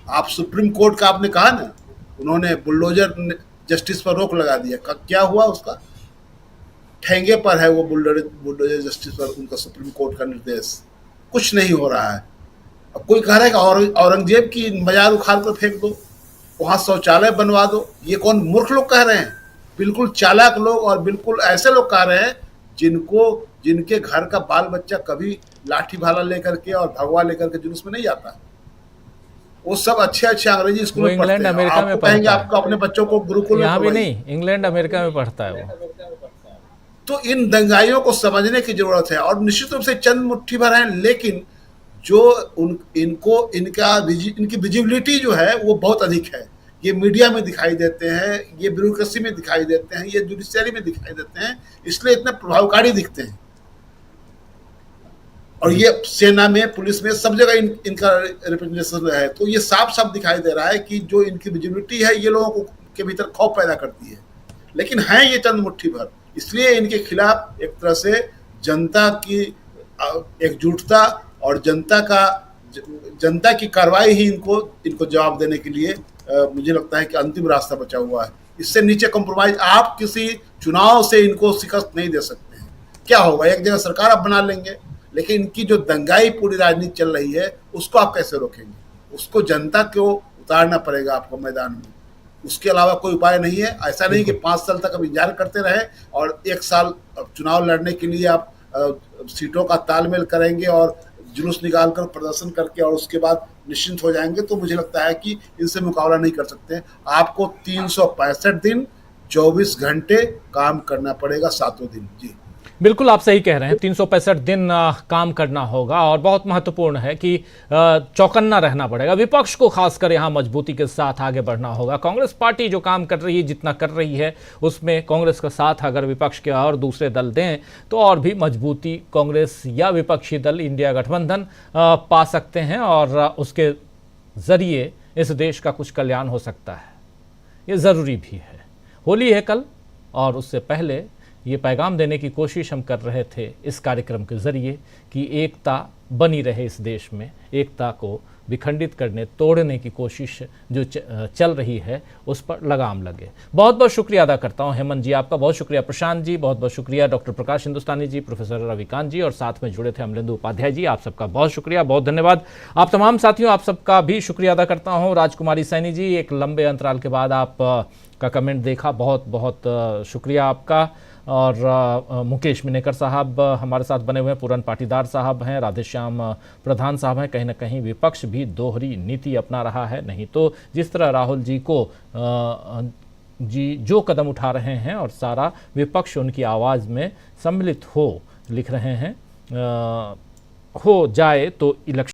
Speaker 10: आप सुप्रीम कोर्ट का आपने कहा ना, उन्होंने बुलडोजर जस्टिस पर रोक लगा दिया, क्या हुआ? उसका ठेंगे पर है वो बुलडोजर जस्टिस पर उनका सुप्रीम कोर्ट का निर्देश, कुछ नहीं हो रहा है। अब कोई कह रहा है कि औरंगजेब की मजार उखाड़ कर फेंक दो, वहां शौचालय बनवा दो। ये कौन मूर्ख लोग कह रहे हैं? बिल्कुल चालाक लोग और बिल्कुल ऐसे लोग कह रहे हैं जिनके घर का बाल बच्चा कभी लाठी भाला लेकर के और भगवा लेकर के जुलूस में नहीं जाता। वो सब अच्छे अंग्रेजी स्कूल में पढ़ते हैं।
Speaker 1: अमेरिका में
Speaker 10: कहेंगे आपको अपने बच्चों को गुरुकुल में
Speaker 1: यहाँ भी नहीं, इंग्लैंड अमेरिका में पढ़ता है वो।
Speaker 10: तो इन दंगाइयों को समझने की जरूरत है। और निश्चित रूप से चंद मुट्ठी भर हैं, लेकिन जो इनकी विजिबिलिटी जो है वो बहुत अधिक है। ये मीडिया में दिखाई देते हैं, ये ब्यूरोक्रेसी में दिखाई देते हैं, ये जुडिशरी में दिखाई देते हैं, इसलिए इतने प्रभावकारी दिखते हैं। और ये सेना में, पुलिस में, सब जगह इनका रिप्रेजेंटेशन है। तो ये साफ साफ दिखाई दे रहा है कि जो इनकी विजिबिलिटी है ये लोगों के भीतर खौफ पैदा करती है। लेकिन हैं ये चंद मुट्ठी भर, इसलिए इनके खिलाफ एक तरह से जनता की एकजुटता और जनता की कार्रवाई ही इनको जवाब देने के लिए मुझे लगता है कि अंतिम रास्ता बचा हुआ है। इससे नीचे कॉम्प्रोमाइज आप किसी चुनाव से इनको शिकस्त नहीं दे सकते हैं। क्या होगा? एक जगह सरकार आप बना लेंगे, लेकिन इनकी जो दंगाई पूरी राजनीति चल रही है उसको आप कैसे रोकेंगे? उसको जनता को उतारना पड़ेगा आपको मैदान में। उसके अलावा कोई उपाय नहीं है। ऐसा नहीं कि 5 साल तक अब इंतजार करते रहे और 1 साल चुनाव लड़ने के लिए आप सीटों का तालमेल करेंगे और जुलूस निकालकर प्रदर्शन करके और उसके बाद निश्चिंत हो जाएंगे। तो मुझे लगता है कि इनसे मुकाबला नहीं कर सकते। आपको 365 दिन 24 घंटे काम करना पड़ेगा, 7 दिन। जी
Speaker 1: बिल्कुल आप सही कह रहे हैं। 365 दिन काम करना होगा और बहुत महत्वपूर्ण है कि चौकन्ना रहना पड़ेगा। विपक्ष को खासकर यहाँ मजबूती के साथ आगे बढ़ना होगा। कांग्रेस पार्टी जो काम कर रही है, जितना कर रही है, उसमें कांग्रेस का साथ अगर विपक्ष के और दूसरे दल दें तो और भी मजबूती कांग्रेस या विपक्षी दल इंडिया गठबंधन पा सकते हैं और उसके ज़रिए इस देश का कुछ कल्याण हो सकता है। ये ज़रूरी भी है। होली है कल और उससे पहले ये पैगाम देने की कोशिश हम कर रहे थे इस कार्यक्रम के ज़रिए कि एकता बनी रहे इस देश में, एकता को विखंडित करने, तोड़ने की कोशिश जो चल रही है उस पर लगाम लगे। बहुत बहुत शुक्रिया अदा करता हूं हेमंत जी आपका, बहुत शुक्रिया प्रशांत जी, बहुत बहुत शुक्रिया डॉक्टर प्रकाश हिंदुस्तानी जी, प्रोफेसर रविकांत जी और साथ में जुड़े थे अमलेंदु उपाध्याय जी। आप सबका बहुत शुक्रिया, बहुत धन्यवाद। आप तमाम साथियों, आप सबका भी शुक्रिया अदा करता हूँ। राजकुमारी सैनी जी, एक लंबे अंतराल के बाद आप का कमेंट देखा, बहुत बहुत शुक्रिया आपका। और मुकेश मिनेकर साहब हमारे साथ बने हुए हैं, पूरन पाटीदार साहब हैं, राधेश्याम प्रधान साहब हैं। कहीं ना कहीं विपक्ष भी दोहरी नीति अपना रहा है। नहीं तो जिस तरह राहुल जी को जी जो कदम उठा रहे हैं और सारा विपक्ष उनकी आवाज़ में सम्मिलित हो लिख रहे हैं, हो जाए तो इलेक्शन